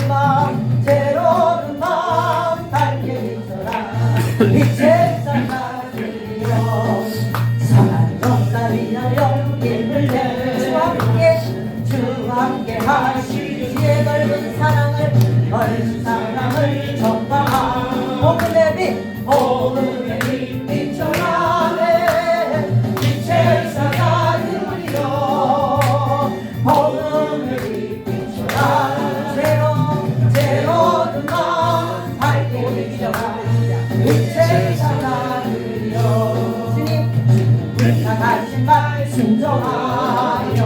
새로운 마음 새로운 마음 밝게 비춰라 빛의 사랑이여 사랑이 없다니 나려 힘을 내 주 함께 하시 지혜 넓은 사랑을 넓은 사랑을 전파하 복음의 빛 복음의 빛 비춰라 빛의 사랑이여 복음의 빛 비춰라 새로운 마음 밝게 비춰라 빛의 사랑이여 주님 부탁하신 말 순종하여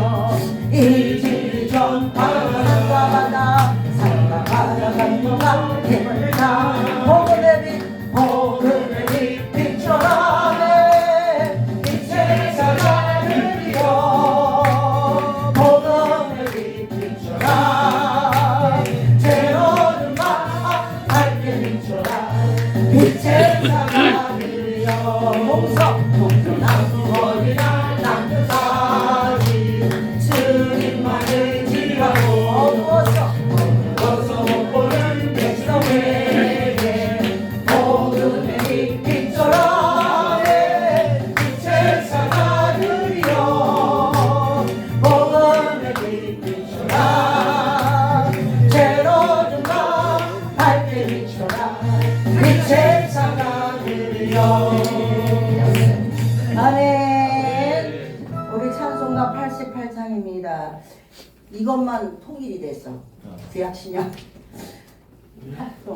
이질 전파하는가 바다 산가 바다 간동아 힘을 다 복음의 빛 비춰라 빛의 사랑을요 복음의 빛 비춰라 새로운 마음 밝게 비춰라 빛의 사랑을요 동서 남부 어디나 남쪽까지 주님만을 지라고 어서 못 보는 백성에게 복음의 빛 비춰라 빛의 사랑을요 복음의 빛 비춰라 새로운 마음 밝게 비춰라 빛의 사랑을요 아멘. 우리 찬송가 88장입니다. 이것만 통일이 됐어. 구약신약 활동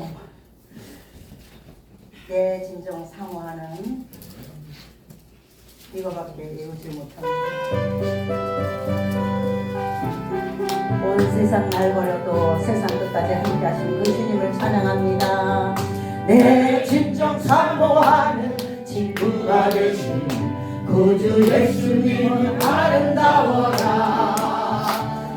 내 진정 사모하는 이거밖에 외우지 못합니다. 온 세상 날 버려도 세상 끝까지 함께 하신 그 주님을 찬양합니다. 내 진정 사모하는 친구가 되신 구주 예수님은 아름다워라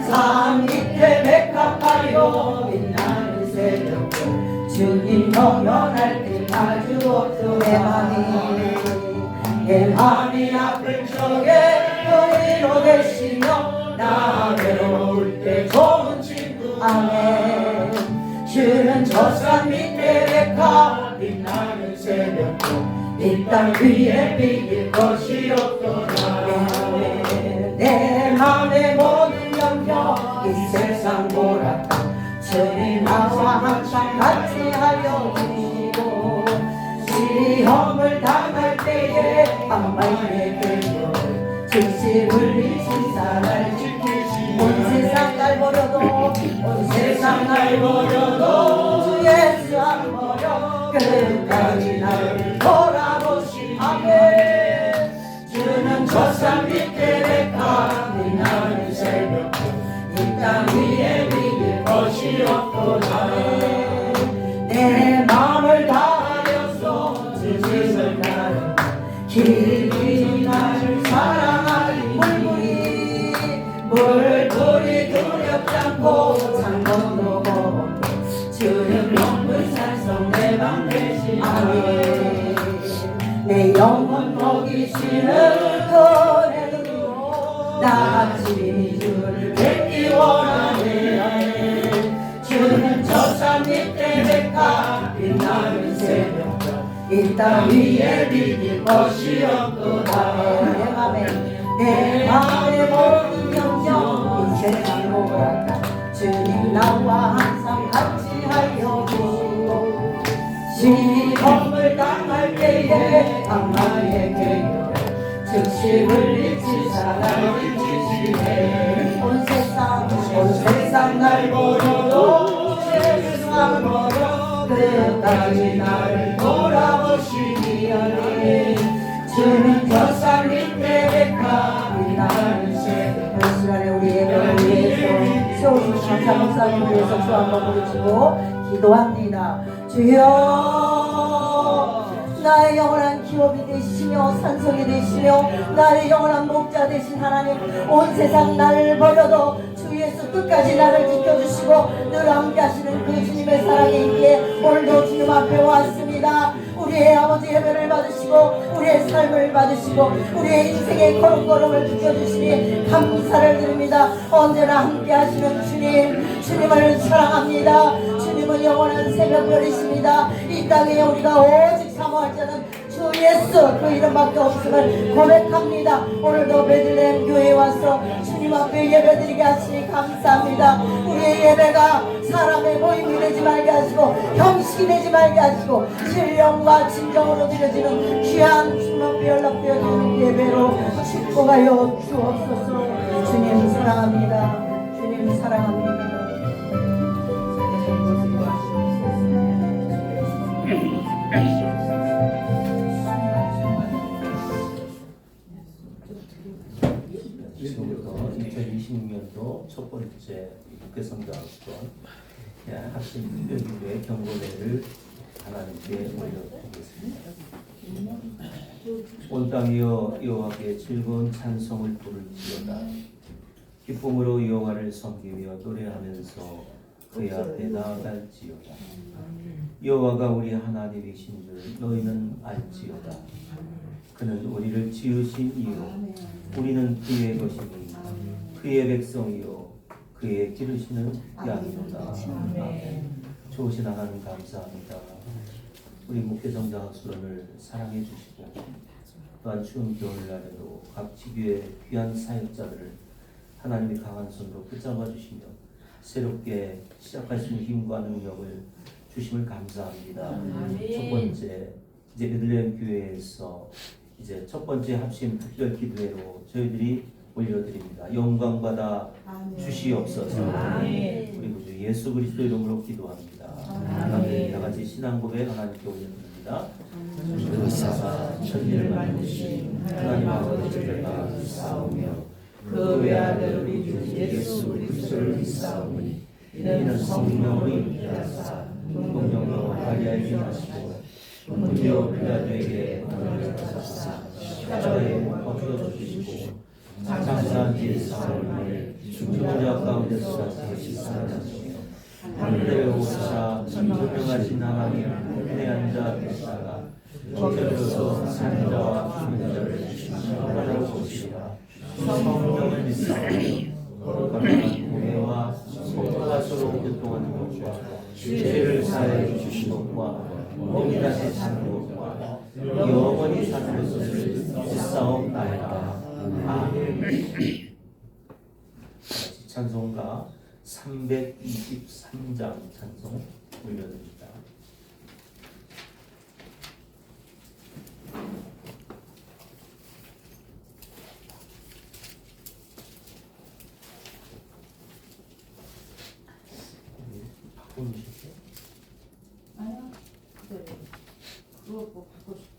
산 밑에 백합하여 빛나는 새벽별 주님 경연할 때 아주 없어 내 맘이 아플 적에 너희로 되시며 나 외로울 때 좋은 친구 아멘 주는 저 산 밑에 백합 빛나는 새벽별 이 땅 위에 비길 것이 없더라 내 맘에 모든 영역 이 세상 보라다 주님 나와 항상 같이 하여 주시고 시험을 당할 때에 한마디의 계절 진심을 비친 사랑을 지키시고 온 세상 날 버려도 온 세상 날 버려도 주 예수 안 버려 끝까지 나를 돌아보시 아멘 주는 저 산 밑에 백합 빛나는 새벽 이 땅 위에 비길 것이 없도다 내 마음을 다하여서 주 뜻을 따르 깊이 나를 사랑하리 물불이 두렵지 않고 상건도 거본 주는 영불 산성 내 맘 대신 아멘 내 영혼 먹이시는 그의 눈으로 나같이 주를 뵙기 원하네 주는 저 산 밑에 백합 빛나는 새벽별 이 땅 위에 비길 것이 없도다 내 맘에 모든 영역 이 세상 보라다 주님 나와 항상 같이 하여 주시고 시험을 당할 때에 악마의 계율에 즉시 물리치 사랑을 주시네 온 세상 날 버려도 예수 안 버려 끝까지 나를 돌아보시니 하네 주는 저 산 밑에 백합이 나는 새벽 이 시간에 우리 예배를 위해서 세워주신 감사 목사님을 위해서 주 한번 부르시고 기도합니다. 주여 나의 영원한 기업이 되시며 산성이 되시며 나의 영원한 목자 되신 하나님 온 세상 나를 버려도 주 예수 끝까지 나를 지켜주시고 늘 함께 하시는 그 주님의 사랑이 있기에 오늘도 주님 앞에 왔습니다. 우리의 아버지 예배를 받으시고 받으시고 우리의 삶을 받으시고 우리의 인생의 걸음걸음을 지켜주시니 감사를 드립니다. 언제나 함께 하시는 주님, 주님을 사랑합니다. 주님은 영원한 새벽별이십니다. 이 땅에 우리가 오직 사모할 자는 주 예수 그 이름밖에 없음을 고백합니다. 오늘도 베들레헴 교회에 와서 주님 앞에 예배드리게 하시니 감사합니다. 우리의 예배가 사람의 모임이 되지 말게 하시고 형식이 되지 말게 하시고 신령과 진정으로 드려지는 귀한 주님 앞에 연락되어지는 예배로 축복하여 주옵소서. 주님 사랑합니다. 주님 사랑합니다. 지금부터 2026년도 첫 번째 국회성장학번 학생 특별기도의 경고대를 하나님께 올려드리겠습니다. 온 땅이여 여호와께 즐거운 찬송을 부를지어다. 기쁨으로 여호와를 섬기며 노래하면서 그의 앞에 나아갈지어다. 여호와가 우리 하나님이신 줄 너희는 알지어다. 그는 우리를 지으신 이요 우리는 그의 것이니 그의 백성이요 그의 기르시는 양이로다. 좋으신 하나님 감사합니다. 우리 목회성장 수련을 사랑해 주시고 또한 추운 겨울날에도 각 지교의 귀한 사역자들을 하나님의 강한 손으로 붙잡아 주시며 새롭게 시작할 수 있는 힘과 능력을 주심을 감사합니다. 첫 번째 이제 베들레헴 교회에서 이제 첫 번째 합심 특별 기도회로 저희들이 올려드립니다. 영광받아 주시옵소서. 우리 구주 예수 그리스도 이름으로 기도합니다. 아멘. 다같이 신앙 고백 하나님께 올려드립니다. 그리스도가 천지를 만드신 하나님 아버지가 믿사오며 그 외아들 우리 주 예수 그리스도를 믿사오니 이는 성령으로 인하사 성령으로 마리아에게 나시고 본디오 빌라도에게 은혜를 받으사 십자가에 못 박혀 죽으시고 장사한 뒤에 사흘 죽은 자 가운데서 다시 살아나시며 하늘에 오르사 전능하신 하나님 하늘에 앉아 계시다가 저절로서 사는 자와 죽은 자를 심판하러 오시리라. 성령을 믿사오며 거룩한 공회와 성도가 서로 교통하는 것과 죄를 사하여 주신 것과 몸이 다시 사는 것과 영원히 사는 것을 믿사옵나이다. 아멘. 찬송가 323장 찬송 올려드립니다. 바꾸셨어요? 아니요. 네. 그거 뭐 바꿔 주세요.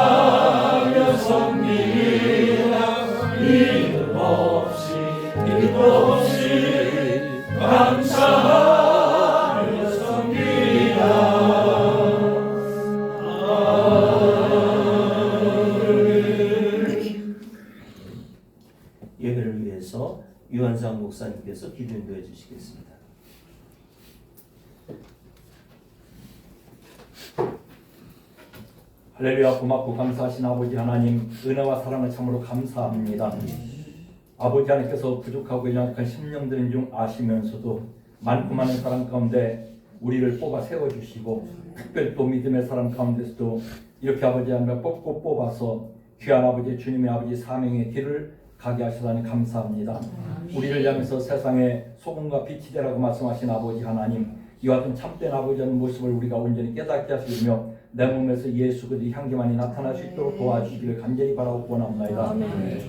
감사하면서 목사님께서 기도 인도해 주시겠습니다. 할렐루야. 고맙고 감사하신 아버지 하나님, 은혜와 사랑을 참으로 감사합니다. 아버지 하나님께서 부족하고 연약한 심령들인 중 아시면서도 많고 많은 사람 가운데 우리를 뽑아 세워주시고, 특별히 또 믿음의 사람 가운데서도 이렇게 아버지 하나님 뽑고 뽑아서 귀한 아버지 주님의 아버지 사명의 길을 가게 하시다니 감사합니다. 우리를 향해서 세상에 소금과 빛이 되라고 말씀하신 아버지 하나님, 이와 같은 참된 아버지의 모습을 우리가 온전히 깨닫게 하시며 내 몸에서 예수 그리스도의 향기만이 나타날 수 있도록 도와주시기를 간절히 바라고 원합니다.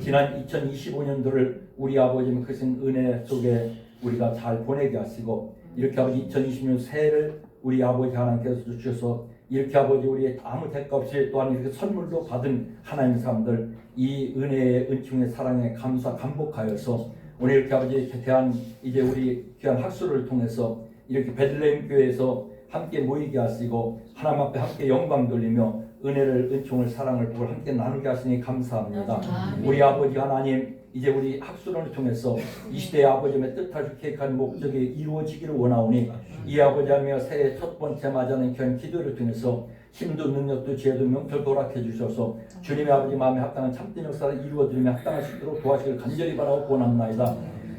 지난 2025년도를 우리 아버지의 크신 은혜 속에 우리가 잘 보내게 하시고, 이렇게 아버지 2026년 새해를 우리 아버지 하나님께서 주셔서 이렇게 아버지 우리의 아무 대가 없이 또한 이렇게 선물도 받은 하나님의 사람들, 이 은혜의 은총의 사랑에 감사 감복하여서 오늘 이렇게 아버지 대한 이제 우리 귀한 학술을 통해서 이렇게 베들레헴 교회에서 함께 모이게 하시고 하나님 앞에 함께 영광 돌리며 은혜를 은총을 사랑을 복을 함께 나누게 하시니 감사합니다. 우리 아버지 하나님, 이제 우리 학술을 통해서 이 시대의 아버지의 뜻하실 계획한 목적이 이루어지기를 원하오니 이 아버지 하며 새해 첫 번째 맞이하는 귀한 기도를 통해서 힘도 능력도 지혜도 명철도 허락해 주셔서 주님의 아버지 마음에 합당한 참된 역사를 이루어드리며 합당할 수 있도록 도와주시길 간절히 바라고 원합니다.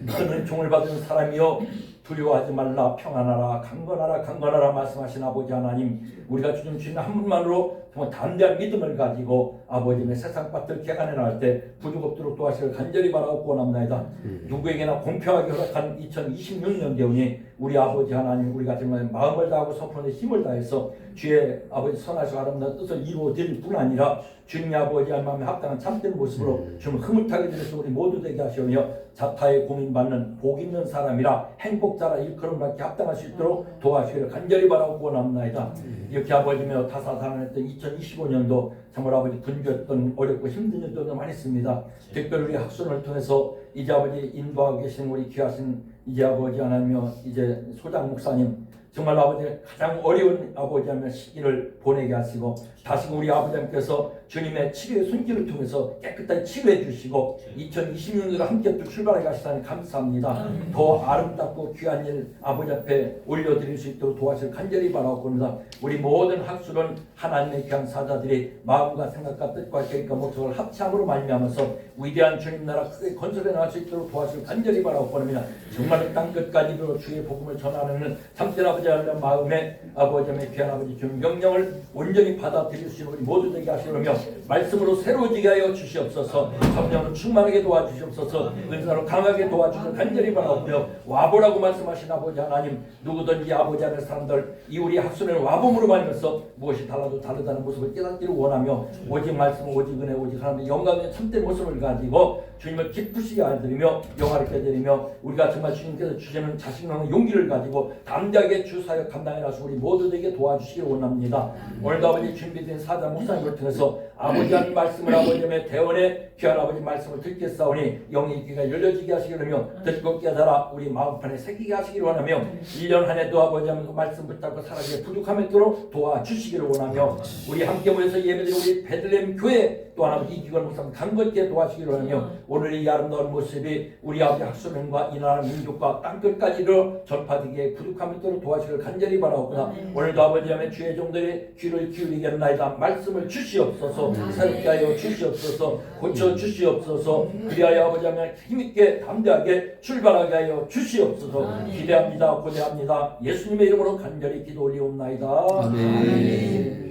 큰 은총을 받은 사람이여 두려워하지 말라, 평안하라, 강건하라, 강건하라 말씀하신 아버지 하나님, 우리가 주님 한 분만으로 정말 담대한 믿음을 가지고 아버지의 세상 밭을 개간해 나갈 때 부족 없도록 도와주시길 간절히 바라고 원합니다. 누구에게나 공평하게 허락한 2026년 되오니 우리 아버지 하나님, 우리가 정말 마음을 다하고 선포의 힘을 다해서 주의 아버지 선하시고 아름다운 뜻을 이루어 드릴 뿐 아니라 주님의 아버지 마음에 합당한 참된 모습으로 주님 흐뭇하게 되셔서 우리 모두 되게 하시오며 자타에 고민받는 복 있는 사람이라 행복자라 일컬음받게 합당할 수 있도록 도와주시기를 간절히 바라고 원합니다. 이렇게 아버지며 다사다난했던 2025년도 정말 아버지 분주했던 어렵고 힘든 일도 많이 있습니다. 특별히 우리 학술을 통해서 이제 아버지 인도하고 계신 우리 귀하신 이제 아버지 하나님이며 이제 소장 목사님, 정말 아버지 가장 어려운 아버지 하나님의 시기를 보내게 하시고 다시 우리 아버지 하나님께서 주님의 치료의 손길을 통해서 깨끗하게 치료해 주시고 2026년으로 함께 또 출발하게 하시다니 감사합니다. 더 아름답고 귀한 일 아버지 앞에 올려드릴 수 있도록 도와주실 간절히 바라고 봅니다. 우리 모든 학술은 하나님의 귀한 사자들이 마음과 생각과 뜻과 계획과 목적을 합창으로 말미암아서 위대한 주님 나라 크게 건설해 나갈 수 있도록 도와주실 간절히 바라고 봅니다. 정말 땅끝까지 이르러 주의 복음을 전하는 참된 아버지 하나님 마음에 아버지의 귀한 아버지 주님 명령을 온전히 받아들일 수 있는 우리 모두 되게 하시려며 말씀으로 새로워지게 하여 주시옵소서. 성령으로 충만하게 도와주시옵소서. 은사로 강하게 도와주셔서 간절히 바라고요. 와보라고 말씀하신 아버지 하나님, 누구든지 아버지 하는 사람들 이 우리 학술을 와봄으로 말미암아서 무엇이 달라도 다르다는 모습을 깨닫기를 원하며 오직 말씀 오직 은혜 오직 하나님의 영광의 참된 모습을 가지고 주님을 기쁘시게 하드리며 영화를 깨드리며 우리가 정말 주님께서 주시는 자신감과 용기를 가지고 담대하게 주 사역 감당해 나서 우리 모두에게 도와주시기 원합니다. 오늘도 아버지 준비된 사자 목사님을 통해서 아버지 하나님 말씀을 아버지의 대원의 귀한 아버지 말씀을 듣게 싸우니 영의 귀가 열려지게 하시기로 듣고 깨달아 우리 마음판에 새기게 하시기를 원하며 1년 한 해도 아버지 하나님 말씀 붙잡고 살아가게 부족함이 있도록 도와주시기를 원하며 우리 함께 모여서 예배드리는 우리 베들레헴 교회 또한 아버지 이기걸 목사님 강건케 도와주시기를 원하며 오늘 이 아름다운 모습이 우리 아버지 학수명과 이 나라 민족과 땅끝까지로 전파되기에 부족함이 있도록 도와주시기를 간절히 바라옵니다. 오늘도 아버지 하나님 주의 종들이 귀를 기울이게 하는 나이다. 말씀을 주시옵소서. 새롭게 하여 주시옵소서. 고쳐 주시옵소서. 그리하여 아버지 하나님 힘있게 담대하게 출발하게 하여 주시옵소서. 기대합니다. 고대합니다. 예수님의 이름으로 간절히 기도 올리옵나이다. 아멘.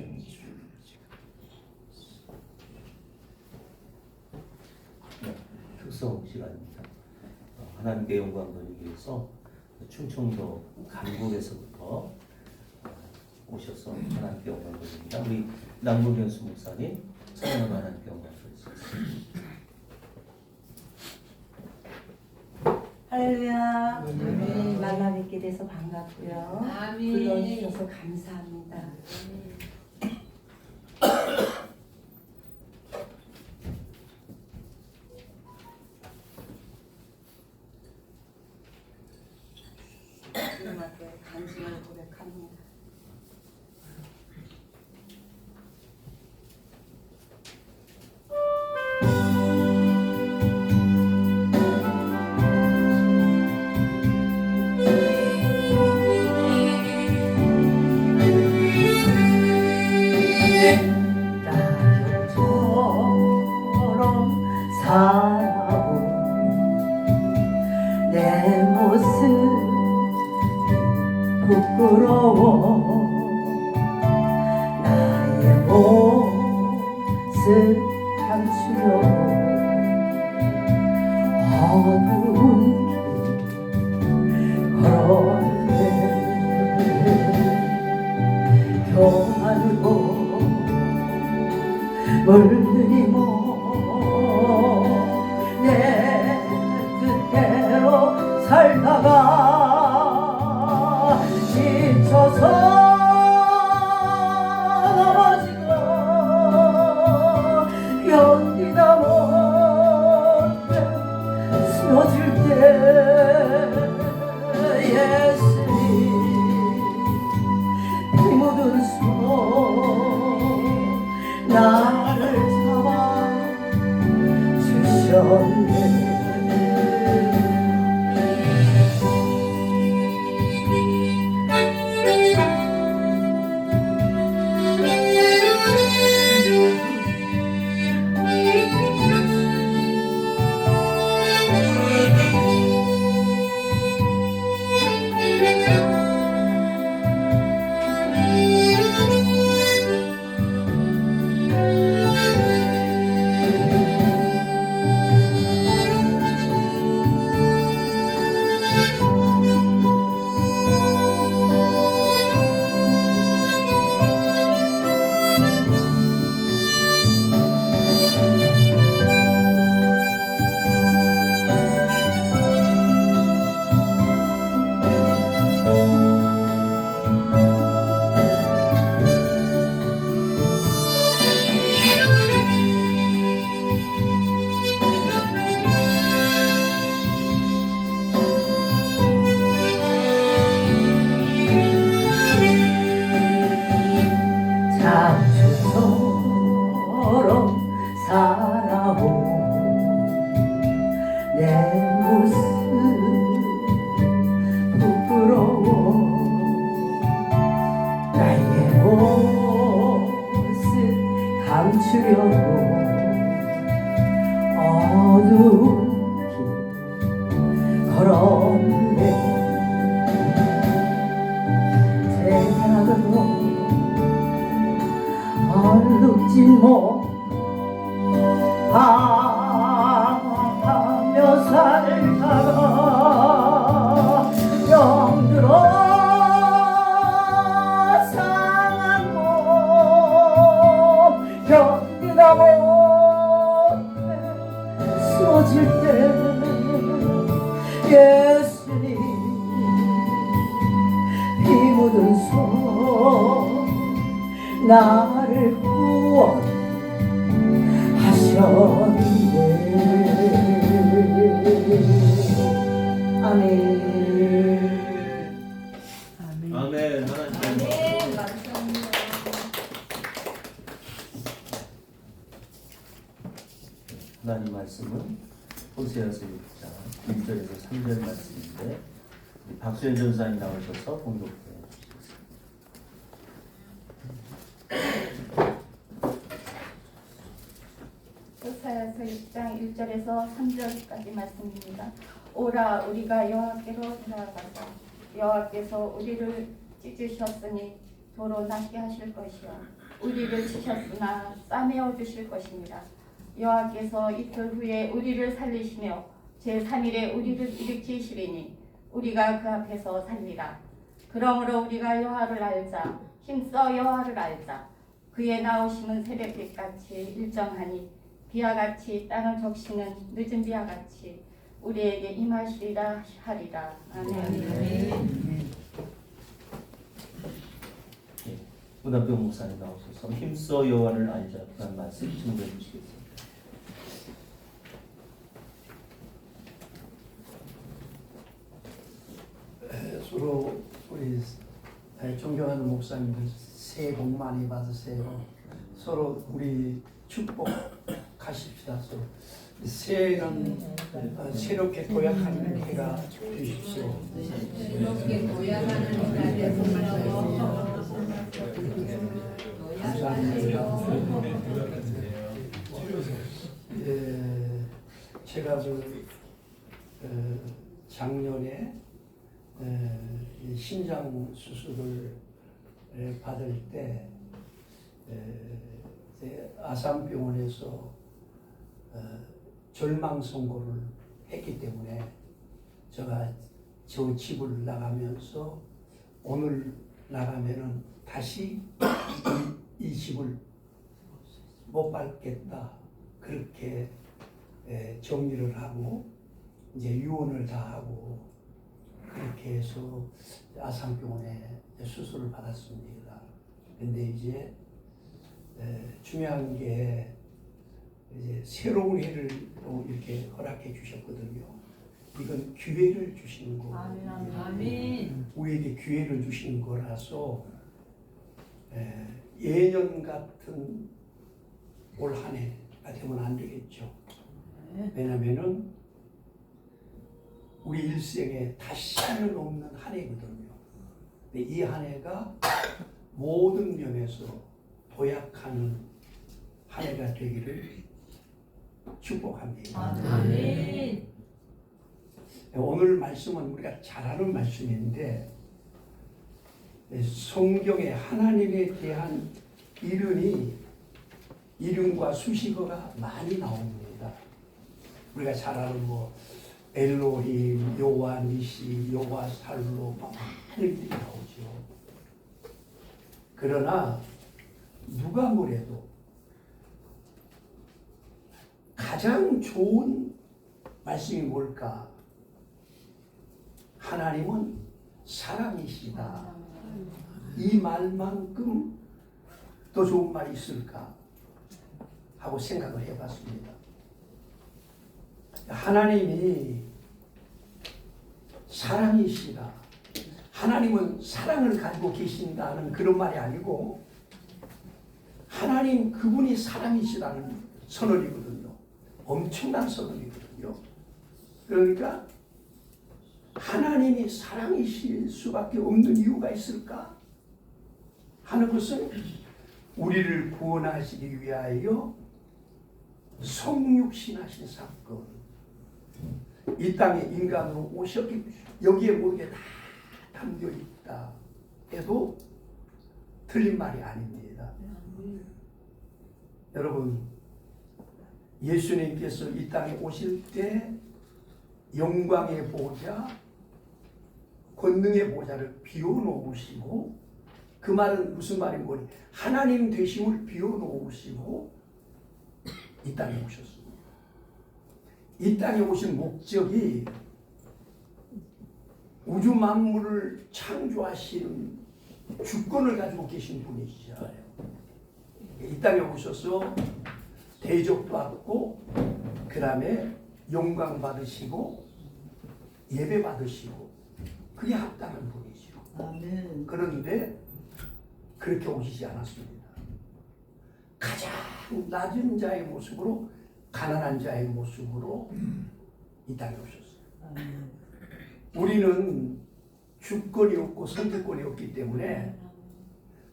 특성 시간입니다. 하나님께 영광 돌리기 위해서 충청도 강북에서부터 오셔서 하나님께 영광 돌립니다. 우리 남국연수 목사님 찬양으로 하나님께 영광 돌리겠습니다. 할렐루야. 만나 뵙게 돼서 반갑고요. 불러주셔서 감사합니다. 주님께 간증을 고백합니다. 평안으로 물들이고 내 뜻대로 살다가 지쳐서 넘어지고 견디다 못해 쓰러질 때 예수님 피 묻은 손 나를 잡아 주셨네. 장수처럼 살아온 내 모습 부끄러워. 나의 모습 감추려고 어두운 길 걸었네. 대학으로 얼룩진 몸 방황하며 살다가 병들어 상한 몸 견디다 못해 쓰러질 때 예수님 피 묻은 손 나를 구원하셨네. 아멘. 아멘. 하나님 감사합니다. 하나님 말씀은 호세아서 6장 1절에서 3절 말씀인데 우리 박수현 전사님 나오셔서 봉독해 주시겠습니다. 호세아서 6장 1절에서 3절까지 말씀입니다. 오라 우리가 여호와께로 돌아가자. 여호와께서 우리를 찢으셨으니 도로 낫게 하실 것이요 우리를 치셨으나 싸매어 주실 것입니다. 여호와께서 이틀 후에 우리를 살리시며 제3일에 우리를 일으키시리니 우리가 그 앞에서 살리라. 그러므로 우리가 여호와를 알자. 힘써 여호와를 알자. 그의 나오심은 새벽빛같이 일정하니 비와 같이 땅을 적시는 늦은 비와 같이 우리에게 임하시리라 하리라. 아멘. 문화병 목사님 나오셔서 힘써 여호와를 알자 라는 말씀 증거해 주시겠습니다. 서로 우리 존경하는 목사님들 새해 복 많이 받으세요. 서로 우리 축복하십시다. 서로 새해는 새롭게 도약하는 해가 되십시오. 새롭게 도약하는 해가 되소서. 감사합니다. 제가 작년에 이 심장 수술을 받을 때 아산병원에서 절망 선고를 했기 때문에 제가 저 집을 나가면서 오늘 나가면은 다시 이 집을 못 밟겠다. 그렇게 정리를 하고 이제 유언을 다 하고 그렇게 해서 아산병원에 수술을 받았습니다. 근데 이제 중요한 게 이제 새로운 해를 또 이렇게 허락해 주셨거든요. 이건 기회를 주시는 거. 아멘. 우리에게 기회를 주시는 거라서 예년 같은 올 한 해가 되면 안 되겠죠. 왜냐면은 우리 일생에 다시는 없는 한 해거든요. 근데 이 한 해가 모든 면에서 도약하는 한 해가 되기를 축복합니다. 아멘. 오늘 말씀은 우리가 잘 아는 말씀인데 성경에 하나님에 대한 이름과 수식어가 많이 나옵니다. 우리가 잘 아는 뭐 엘로힘, 여호와 니시, 여호와 살로 많은 일들이 나오죠. 그러나 누가 뭐래도 가장 좋은 말씀이 뭘까? 하나님은 사랑이시다. 이 말만큼 더 좋은 말이 있을까 하고 생각을 해봤습니다. 하나님이 사랑이시다. 하나님은 사랑을 가지고 계신다는 그런 말이 아니고 하나님 그분이 사랑이시다는 선언이거든요. 엄청난 선언이거든요. 그러니까 하나님이 사랑이실 수밖에 없는 이유가 있을까 하는 것은 우리를 구원하시기 위하여 성육신하신 사건, 이 땅에 인간으로 오셨기 여기에 모든 게 다 담겨 있다 해도 틀린 말이 아닙니다. 여러분, 예수님께서 이 땅에 오실 때 영광의 보좌, 권능의 보좌를 비워놓으시고, 그 말은 무슨 말인 거니? 하나님 되심을 비워놓으시고 이 땅에 오셨습니다. 이 땅에 오신 목적이 우주 만물을 창조하신 주권을 가지고 계신 분이시잖아요. 이 땅에 오셔서 대접도 받고 그 다음에 영광 받으시고 예배 받으시고 그게 합당한 분이죠. 아멘. 그런데 그렇게 오시지 않았습니다. 가장 낮은 자의 모습으로, 가난한 자의 모습으로 이 땅에 오셨어요. 아멘. 우리는 주권이 없고 선택권이 없기 때문에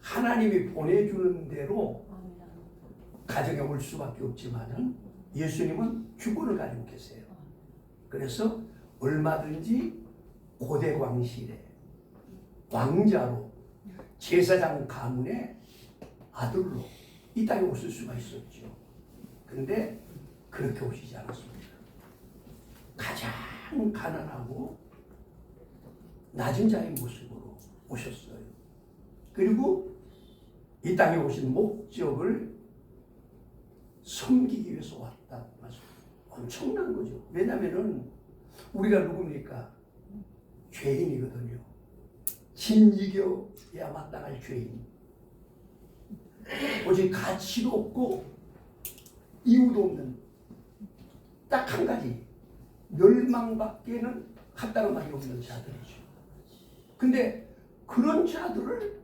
하나님이 보내주는 대로 가정에 올 수밖에 없지만은 예수님은 주권을 가지고 계세요. 그래서 얼마든지 고대 왕실에 왕자로 제사장 가문의 아들로 이 땅에 오실 수가 있었죠. 그런데 그렇게 오시지 않았습니다. 가장 가난하고 낮은 자의 모습으로 오셨어요. 그리고 이 땅에 오신 목적을 섬기기 위해서 왔다. 엄청난 거죠. 왜냐하면 우리가 누굽니까? 죄인이거든요. 진지겨야 마땅할 죄인. 오직 가치도 없고 이유도 없는 딱 한 가지, 멸망밖에는 합당한 말이 없는 자들이죠. 근데 그런 자들을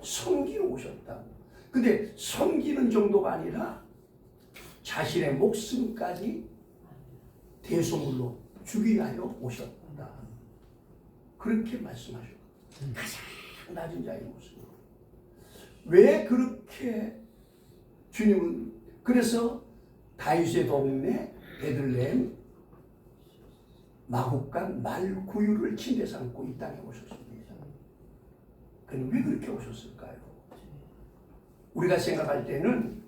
섬기러 오셨다. 근데 섬기는 정도가 아니라 자신의 목숨까지 대속물로 주기 위하여 오셨다. 그렇게 말씀하셨고, 가장 낮은 자의 모습으로. 왜 그렇게 주님은, 그래서 다윗의 동네 베들레헴 마국간 말구유를 침대 삼고 이 땅에 오셨습니다. 그는 왜 그렇게 오셨을까요? 우리가 생각할 때는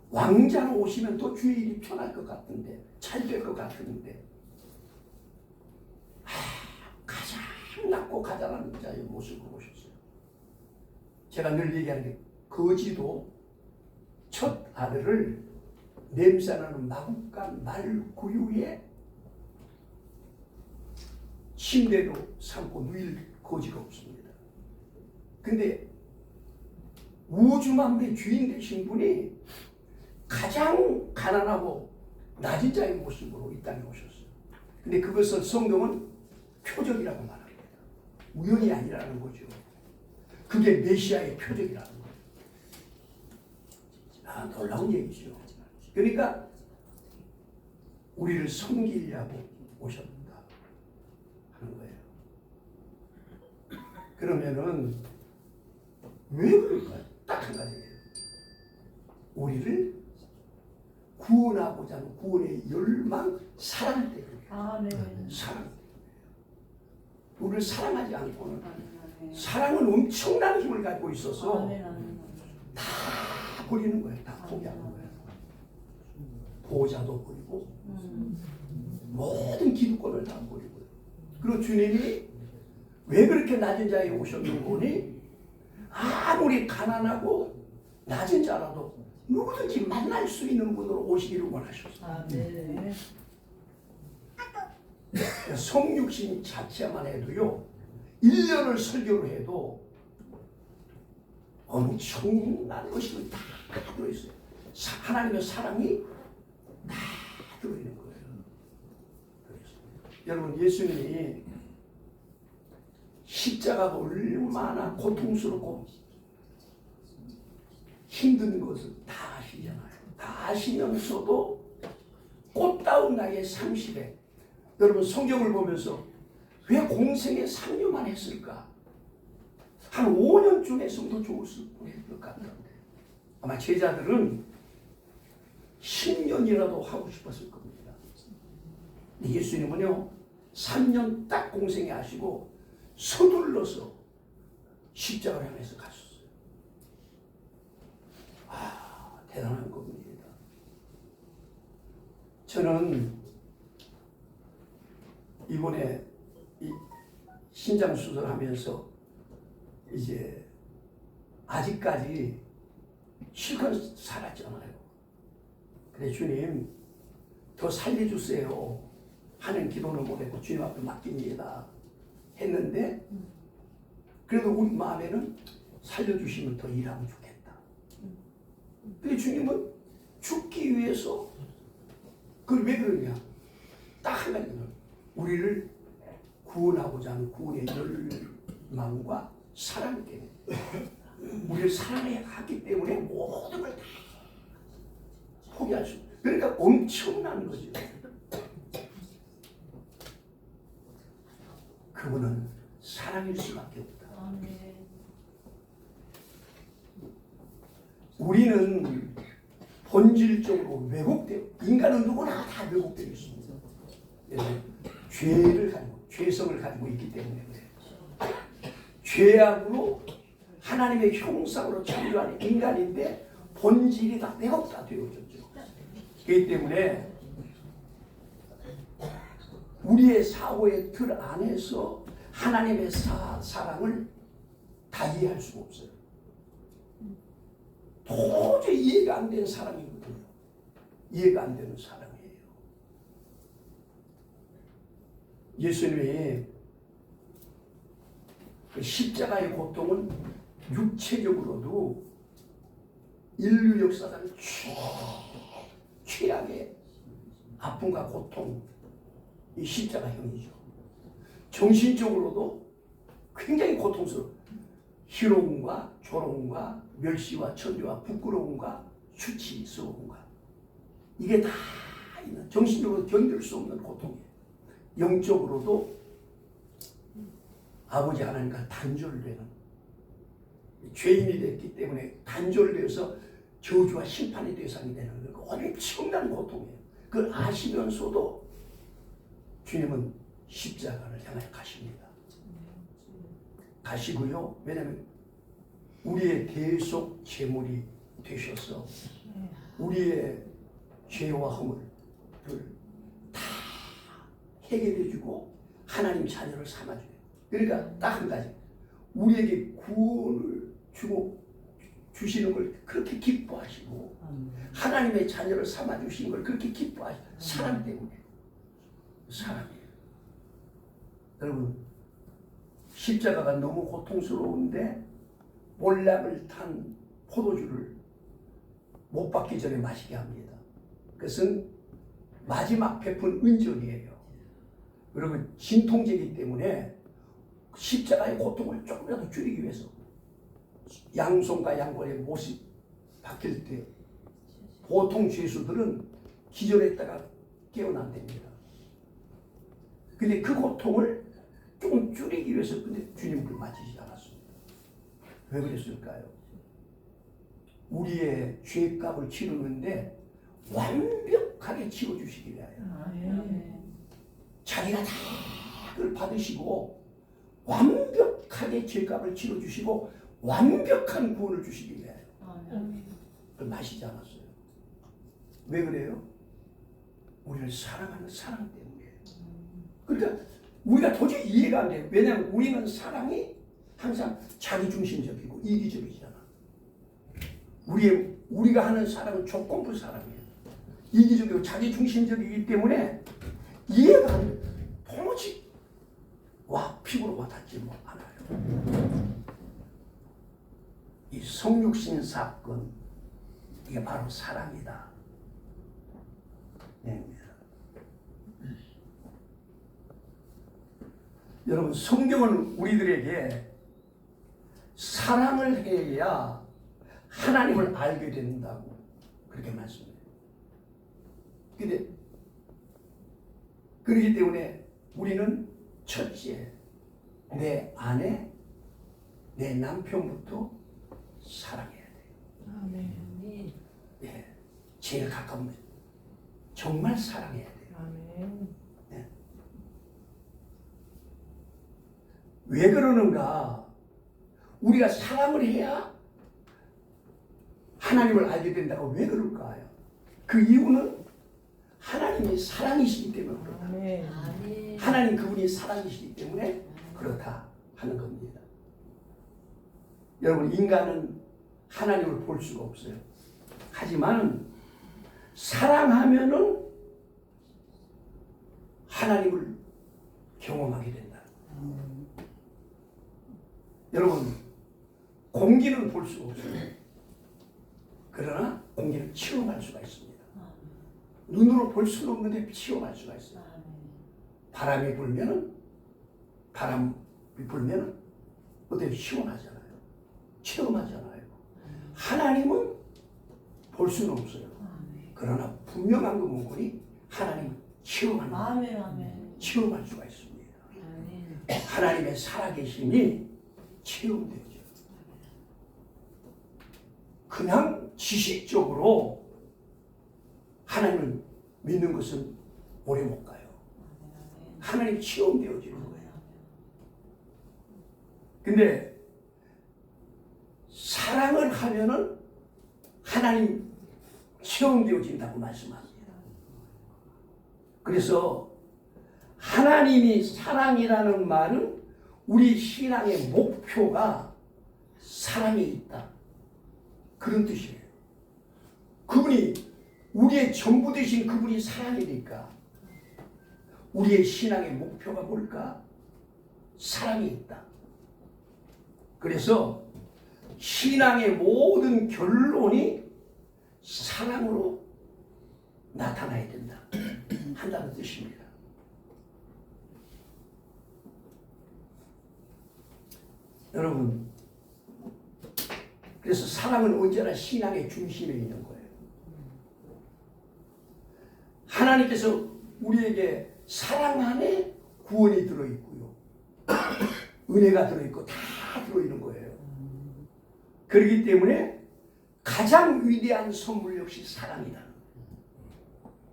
왕자로 오시면 더 주의 일이 편할 것 같은데, 잘 될 것 같은데, 가장 낮고 가장한 자의 모습으로 오셨어요. 제가 늘 얘기하는 게 거지도 첫 아들을 냄새나는 마구간 말구유에 침대로 삼고 누일 거지가 없습니다. 근데 우주만배 주인 되신 분이 가장 가난하고 낮은 자의 모습으로 이 땅에 오셨어요. 근데 그것을 성경은 표적이라고 말합니다. 우연이 아니라는 거죠. 그게 메시아의 표적이라는 거예요. 놀라운 얘기죠. 그러니까 우리를 섬기려고 오셨다 하는 거예요. 그러면은 왜 그럴까요? 딱 한 가지예요. 우리를 구원하고자 하는 구원의 열망, 사랑 때문에. 아멘. 사랑. 우리를 사랑하지 않고는 사랑은 엄청난 힘을 가지고 있어서 아멘. 아멘. 다 버리는 거예요. 다 포기하는 거예요. 보호자도 버리고 모든 기득권을 다 버리고요. 그리고 주님이 왜 그렇게 낮은 자에 오셨는 거니? 아무리 가난하고 낮은 자라도 누구든지 만날 수 있는 분으로 오시기를 원하셨어요. 아멘. 성육신 자체만 해도요, 1년을 설교를 해도 엄청난 것이 다 들어있어요. 하나님의 사랑이 다 들어있는 거예요. 여러분, 예수님이 십자가가 얼마나 고통스럽고 힘든 것을 다 아시잖아요. 다 아시면서도 꽃다운 나이에 30에 여러분 성경을 보면서 왜 공생에 3년만 했을까? 한 5년쯤 했으면 더 좋을 것 같던데 아마 제자들은 10년이라도 하고 싶었을 겁니다. 근데 예수님은요 3년 딱 공생에 하시고 서둘러서 십자가를 향해서 가셨어요. 대단한 겁니다. 저는 이번에 이 신장 수술하면서 이제 아직까지 실컷 살았잖아요. 그래 주님 더 살려주세요 하는 기도는 못했고 주님 앞에 맡깁니다 했는데 그래도 우리 마음에는 살려주시면 더 일하면 좋겠다. 근데 주님은 죽기 위해서 그걸 왜 그러냐? 딱 한 가지는 우리를 구원하고자 하는 구원의 열망과 사랑 때문에 우리를 사랑하기 때문에 모든 걸 다 포기할 수 그러니까 엄청난 거죠. 그분은 사랑일 수밖에 없다. 아멘. 우리는 본질적으로 왜곡되어 인간은 누구나 다 왜곡되어 있습니다. 죄를 가지고 죄성을 가지고 있기 때문에 그래요. 죄악으로 하나님의 형상으로 창조한 인간인데 본질이 다 왜곡 다 되어졌죠. 그렇기 때문에 우리의 사고의 틀 안에서 하나님의 사랑을 다 이해할 수가 없어요. 도저히 이해가 안 되는 사랑이거든요. 이해가 안 되는 사랑이에요. 예수님의 그 십자가의 고통은 육체적으로도 인류 역사상 최악의 아픔과 고통, 이 십자가형이죠. 정신적으로도 굉장히 고통스러워. 희롱과 조롱과 멸시와 천대와 부끄러움과 수치스러움과 이게 다 있는 정신적으로 견딜 수 없는 고통이에요. 영적으로도 아버지 하나님과 단절되는 죄인이 됐기 때문에 단절되어서 저주와 심판의 대상이 되는 거 엄청난 고통이에요. 그걸 아시면서도 주님은 십자가를 향해 가십니다. 가시고요. 왜냐하면 우리의 대속 제물이 되셔서 우리의 죄와 허물을 다 해결해주고 하나님 자녀를 삼아줘요. 그러니까 딱 한 가지 우리에게 구원을 주시는 걸 그렇게 기뻐하시고 하나님의 자녀를 삼아 주신 걸 그렇게 기뻐하시고 사랑 때문에 사랑이에요. 여러분 십자가가 너무 고통스러운데 몰락을 탄 포도주를 못 받기 전에 마시게 합니다. 그것은 마지막 베푼 은전이에요. 여러분 진통제이기 때문에 십자가의 고통을 조금이라도 줄이기 위해서 양손과 양골의 못이 박힐 때 보통 죄수들은 기절했다가 깨어난답니다. 근데 그 고통을 조금 줄이기 위해서 근데 주님을 맞으시지 않았습니다. 왜 그랬을까요? 우리의 죄값을 치르는데 완벽하게 치워주시기 위하여 자기가 다 그걸 받으시고 완벽하게 죄값을 치러주시고 완벽한 구원을 주시기 위하여 그걸 마시지 않았어요. 왜 그래요? 우리를 사랑하는 사랑 때문이에요. 그러니까 우리가 도저히 이해가 안 돼요. 왜냐하면 우리는 사랑이 항상 자기중심적이고 이기적이잖아. 우리가 하는 사랑은 조건부 사랑이에요. 이기적이고 자기중심적이기 때문에 이해가 안 돼요. 도무지 피부로 와닿지 않아요. 이 성육신 사건 이게 바로 사랑이다. 네. 여러분 성경은 우리들에게 사랑을 해야 하나님을 알게 된다고 그렇게 말씀해요. 근데 그렇기 때문에 우리는 첫째 내 아내, 내 남편부터 사랑해야 돼요. 아멘. 예, 제일 가까운 정말 사랑해야 돼요. 아멘. 예. 왜 그러는가? 우리가 사랑을 해야 하나님을 알게 된다고 왜 그럴까요? 그 이유는 하나님이 사랑이시기 때문에 그렇다. 아멘. 하나님 그분이 사랑이시기 때문에 그렇다 하는 겁니다. 여러분 인간은 하나님을 볼 수가 없어요. 하지만 사랑하면은 하나님을 경험하게 된다. 여러분 공기는 볼 수가 없어요. 그러나 공기를 체험할 수가 있습니다. 눈으로 볼 수는 없는데 체험할 수가 있어요. 바람이 불면은 어때요? 시원하잖아요. 체험하잖아요. 하나님은 볼 수는 없어요. 그러나 분명한 건 뭐니? 하나님은 체험하는 거예요. 체험할 수가 있습니다. 하나님의 살아계심이 체험되죠. 그냥 지식적으로 하나님을 믿는 것은 오래 못 가요. 하나님이 체험되어지는 거예요. 근데 사랑을 하면은 하나님 체험되어진다고 말씀합니다. 그래서 하나님이 사랑이라는 말은 우리 신앙의 목표가 사랑에 있다. 그런 뜻이에요. 그분이 우리의 전부 되신 그분이 사랑이니까 우리의 신앙의 목표가 뭘까? 사랑이 있다. 그래서 신앙의 모든 결론이 사랑으로 나타나야 된다. 한다는 뜻입니다. 여러분, 그래서 사랑은 언제나 신앙의 중심에 있는 거예요. 하나님께서 우리에게 사랑 안에 구원이 들어있고요. 은혜가 들어있고 다 들어있는 거예요. 그렇기 때문에 가장 위대한 선물 역시 사랑이다.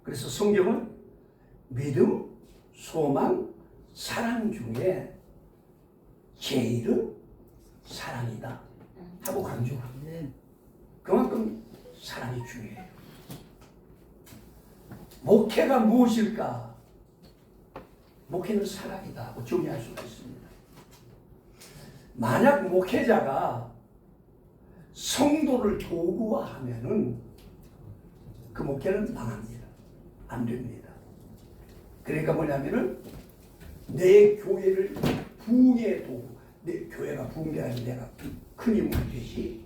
그래서 성경은 믿음, 소망, 사랑 중에 제일은 사랑이다 하고 강조합니다. 그만큼 사랑이 중요해요. 목회가 무엇일까? 목회는 사랑이다 하고 정의할 수가 있습니다. 만약 목회자가 성도를 도구화하면은 그 목회는 망합니다. 안 됩니다. 그러니까 뭐냐면은 내 교회를 부흥의 도구, 내 교회가 부흥되면 내가 큰 힘이 되지.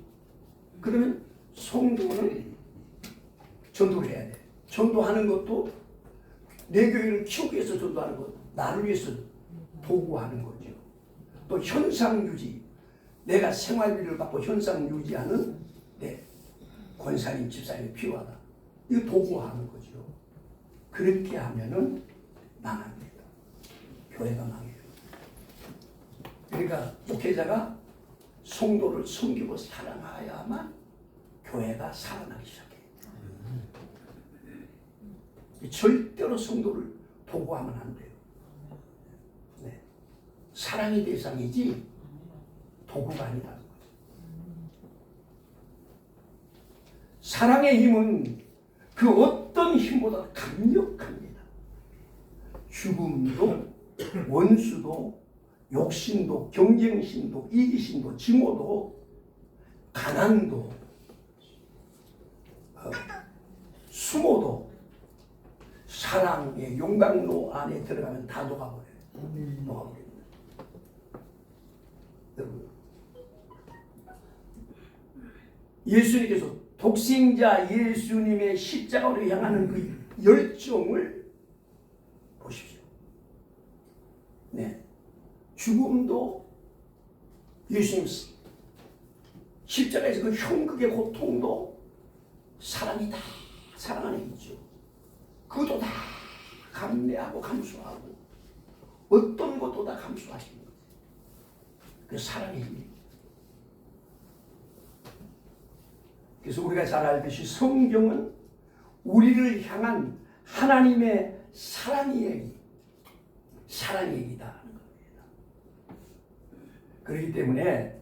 그러면 성도는 전도를 해야 돼. 전도하는 것도 내 교회를 키우기 위해서 전도하는 것, 나를 위해서 도구하는 거죠. 또 현상 유지, 내가 생활비를 받고 현상 유지하는 내 권사님, 집사님이 필요하다. 이거 도구하는 거죠. 그렇게 하면은 망합니다. 교회가 망해요. 그러니까 목회자가 성도를 섬기고 사랑해야만 교회가 살아나기 시작해요. 절대로 성도를 도구하면 안 돼요. 네. 사랑의 대상이지 도구가 아니라는 거죠. 사랑의 힘은 그 어떤 힘보다 강력합니다. 죽음도, 원수도, 욕심도, 경쟁심도, 이기심도, 증오도, 가난도, 수모도 사랑의 용광로 안에 들어가면 다 녹아버려요. 녹아버립니다. 여러분, 예수님께서 독생자 예수님의 십자가로 향하는 그 열정을 보십시오. 네, 죽음도 예수님 십자가에서 그 형극의 고통도 사랑이 다 사랑 안에 있죠. 그것도 다 감내하고 감수하고 어떤 것도 다 감수하시는 거예요. 그 사랑의 힘입니다. 그래서 우리가 잘 알듯이 성경은 우리를 향한 하나님의 사랑의 얘기다 하는 겁니다. 그렇기 때문에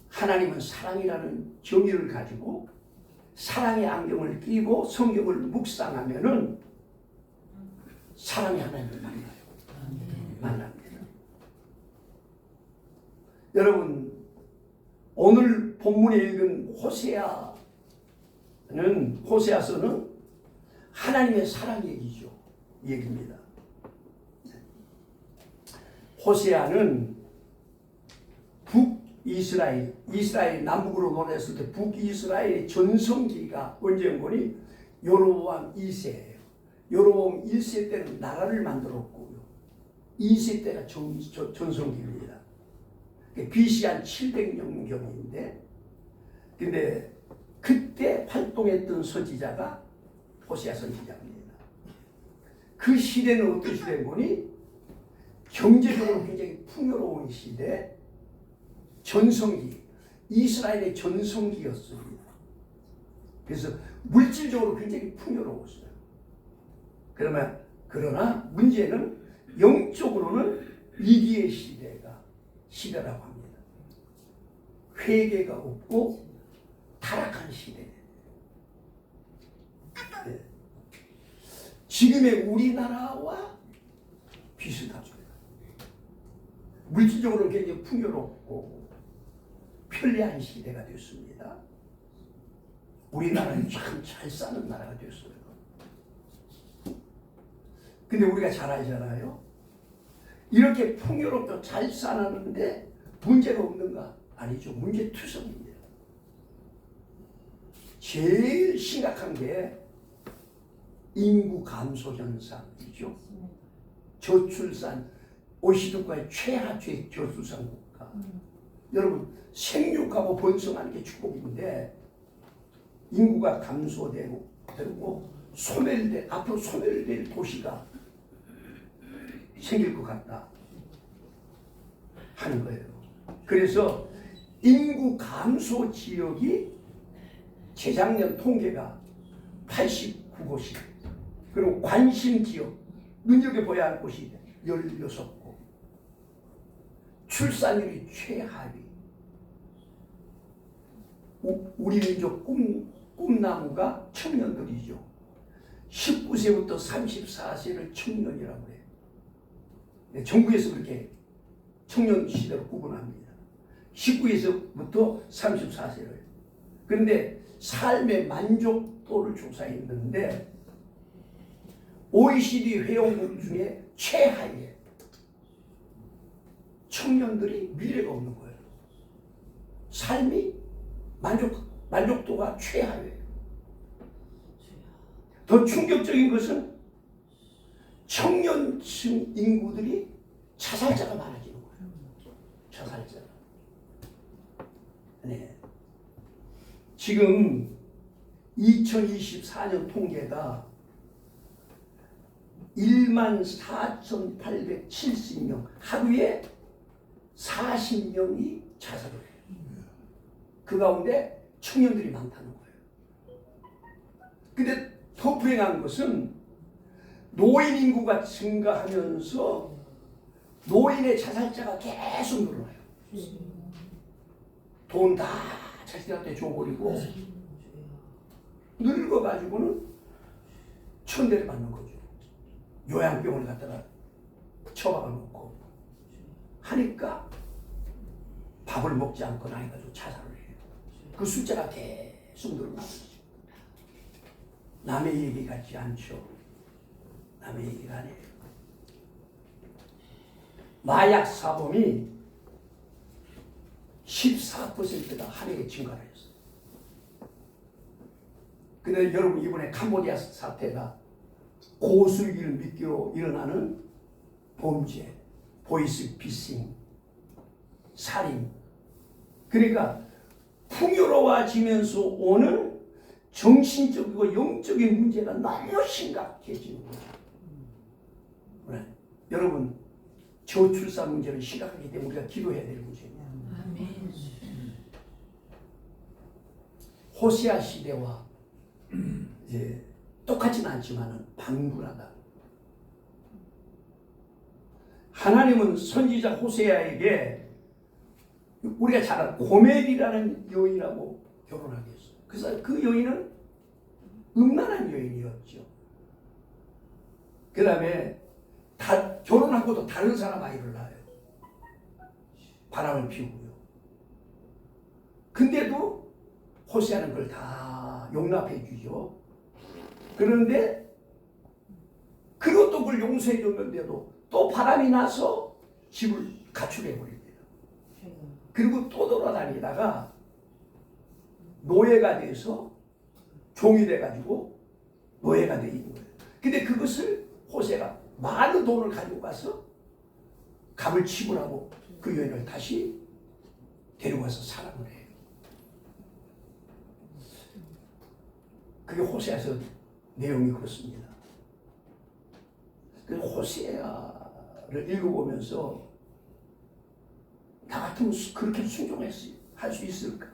하나님은 사랑이라는 정의를 가지고 사랑의 안경을 끼고 성경을 묵상하면은 사랑의 하나님을 만납니다. 여러분, 오늘 본문에 읽은 호세아서는 하나님의 사랑 얘기입니다. 호세아는 이스라엘 남북으로 노래했을 때 북이스라엘의 전성기가 언제인거니 여로보암 2세예요. 여로보암 1세 때는 나라를 만들었고요. 2세 때가 전성기입니다. BC 한 700년경인데, 근데 그때 활동했던 선지자가 호세아 선지자입니다. 그 시대는 어떤 시대인거니 경제적으로 굉장히 풍요로운 시대, 전성기, 이스라엘의 전성기였습니다. 그래서 물질적으로 굉장히 풍요로웠어요. 그러나 문제는 영적으로는 위기의 시대라고 합니다. 회개가 없고 타락한 시대. 네. 지금의 우리나라와 비슷하죠. 물질적으로 굉장히 풍요롭고 편리한 시대가 됐습니다. 우리나라는 참 잘 사는 나라가 됐어요. 근데 우리가 잘 알잖아요. 이렇게 풍요롭고 잘 사는데 문제가 없는가? 아니죠. 문제투성입니다. 제일 심각한 게 인구 감소 현상이죠. 저출산, OECD국가의 최하 저출산 국가. 여러분, 생육하고 번성하는 게 축복인데 인구가 감소되고 앞으로 소멸될 도시가 생길 것 같다 하는 거예요. 그래서 인구 감소 지역이 재작년 통계가 89곳이, 그리고 관심 지역, 눈여겨봐야 할 곳이 16곳, 출산율이 최하위. 우리 민족 꿈나무가 청년들이죠. 19세부터 34세를 청년이라고 해요. 네, 정부에서 그렇게 청년 시대로 구분합니다. 19에서부터 34세를. 그런데 삶의 만족도를 조사했는데 OECD 회원국 중에 최하위에 청년들이 미래가 없는 거예요. 삶이 만족도가 최하위예요. 더 충격적인 것은 청년층 인구들이 자살자가 많아지는 거예요. 자살자가. 네. 지금 2024년 통계가 14,870명, 하루에 40명이 자살을 해요. 그 가운데 청년들이 많다는 거예요. 근데 더 불행한 것은 노인 인구가 증가하면서 노인의 자살자가 계속 늘어나요. 돈 다 자식들한테 줘버리고 늙어가지고는 천대를 받는 거죠. 요양병원을 갖다가 처박아 놓고 하니까 밥을 먹지 않거나 해가지고 자살을 해요. 그 숫자가 계속 늘어나고 있죠. 남의 얘기 같지 않죠. 남의 얘기가 아니에요. 마약 사범이 14%가 한 해에 증가를 했어요. 근데 여러분 이번에 캄보디아 사태가 고수익을 미끼로 일어나는 범죄, 보이스피싱, 살인. 그러니까 풍요로워지면서 오는 정신적이고 영적인 문제가 너무 심각해지는 거죠. 네. 여러분 저출산 문제는 심각하기 때문에 우리가 기도해야 될 문제입니다. 아멘. 호세아 시대와 이제 똑같지는 않지만 방불하다. 하나님은 선지자 호세아에게 우리가 잘 아는 고멜이라는 여인하고 결혼하게 했어요. 그래서 그 여인은 음란한 여인이었죠. 그 다음에 결혼하고도 다른 사람 아이를 낳아요. 바람을 피우고요. 근데도 호세아는 그걸 다 용납해 주죠. 그런데 그것도 그걸 용서해 줬는데도 또 바람이 나서 집을 가출해 버립니다. 그리고 또 돌아다니다가 노예가 돼서 종이 돼가지고 노예가 돼 있는 거예요. 근데 그것을 호세가 많은 돈을 가지고 가서 값을 지불하고 그 여인을 다시 데려가서 사랑을 해요. 그게 호세아서 내용이 그렇습니다. 그 호세아를 읽어보면서 나 같으면 그렇게 순종할 수 있을까?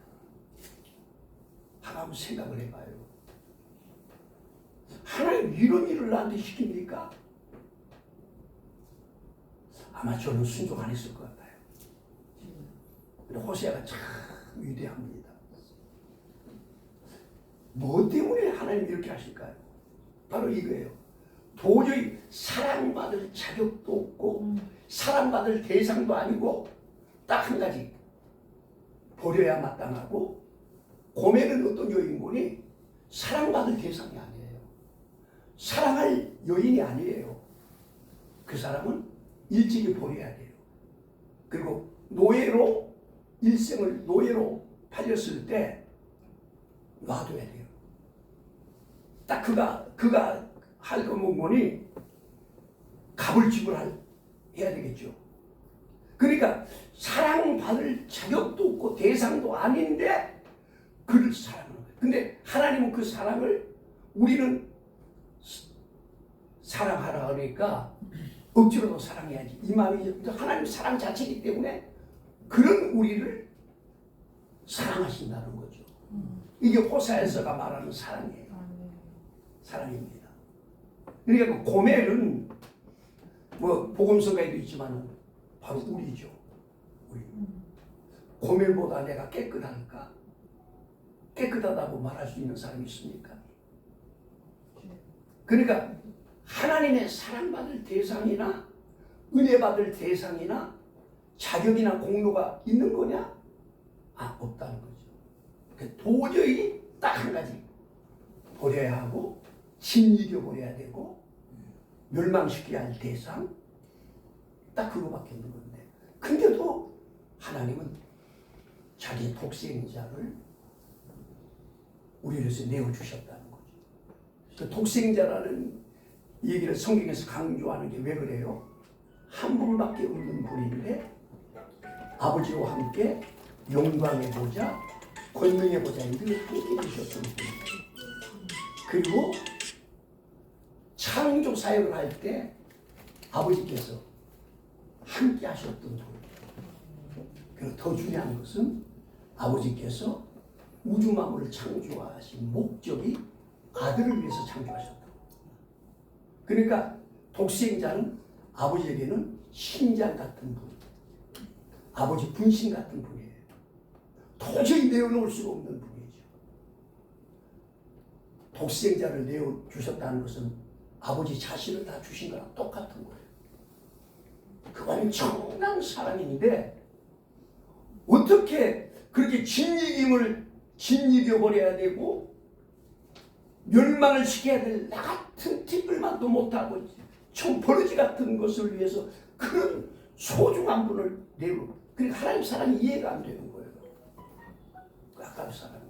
하나님 생각을 해봐요. 하나님 이런 일을 나한테 시킵니까? 아마 저는 순종 안 했을 것 같아요. 호세아가 참 위대합니다. 뭐 때문에 하나님이 이렇게 하실까요? 바로 이거예요. 도저히 사랑받을 자격도 없고 사랑받을 대상도 아니고 딱 한 가지 버려야 마땅하고 고멜은 어떤 여인분이 사랑받을 대상이 아니에요. 사랑할 여인이 아니에요. 그 사람은 일찍이 버려야 돼요. 그리고 노예로 일생을 노예로 팔렸을 때 놔둬야 돼요. 딱 그가 할 것만이 값을 지불해야 되겠죠. 그러니까 사랑받을 자격도 없고 대상도 아닌데 그를 사랑하는 거예요. 근데 하나님은 그 사랑을 우리는 사랑하라 그러니까 억지로도 사랑해야지. 이 마음이 하나님 사랑 자체이기 때문에 그런 우리를 사랑하신다는 거죠. 이게 호세아서가 말하는 사랑이에요. 사랑입니다. 그러니까 그 고멜은 뭐 복음서가에도 있지만 바로 우리죠. 우리. 고멜보다 내가 깨끗할까? 깨끗하다고 말할 수 있는 사람이 있습니까? 그러니까 하나님의 사랑받을 대상이나 은혜 받을 대상이나 자격이나 공로가 있는 거냐? 없다는 거죠. 그러니까 도저히 딱 한 가지 버려야 하고 진이겨 버려야 되고 멸망시켜야 할 대상 딱 그거밖에 없는 건데, 근데도 하나님은 자기 독생자를 우리로서 내어주셨다는 거죠. 그 독생자라는 얘기를 성경에서 강조하는 게 왜 그래요? 한 분밖에 없는 분인데 아버지와 함께 영광의 보좌, 권능의 보좌에 늘 함께 계셨던 분이에요. 그리고 창조 사역을 할 때 아버지께서 함께 하셨던 분이에요. 그리고 더 중요한 것은 아버지께서 우주 만물을 창조하신 목적이 아들을 위해서 창조하셨다. 그러니까 독생자는 아버지에게는 신장 같은 분, 아버지 분신 같은 분이에요. 도저히 내어놓을 수가 없는 분이죠. 독생자를 내어주셨다는 것은 아버지 자신을 다 주신 거랑 똑같은 거예요. 그건 정말 사랑인데 어떻게 그렇게 진이겨버려야 되고 멸망을 시켜야 될 나 같은 티끌만도 못하고 좀 버러지 같은 것을 위해서 그런 소중한 분을 내고, 그러니까 하나님 사랑이 이해가 안 되는 거예요. 아까운 사랑이.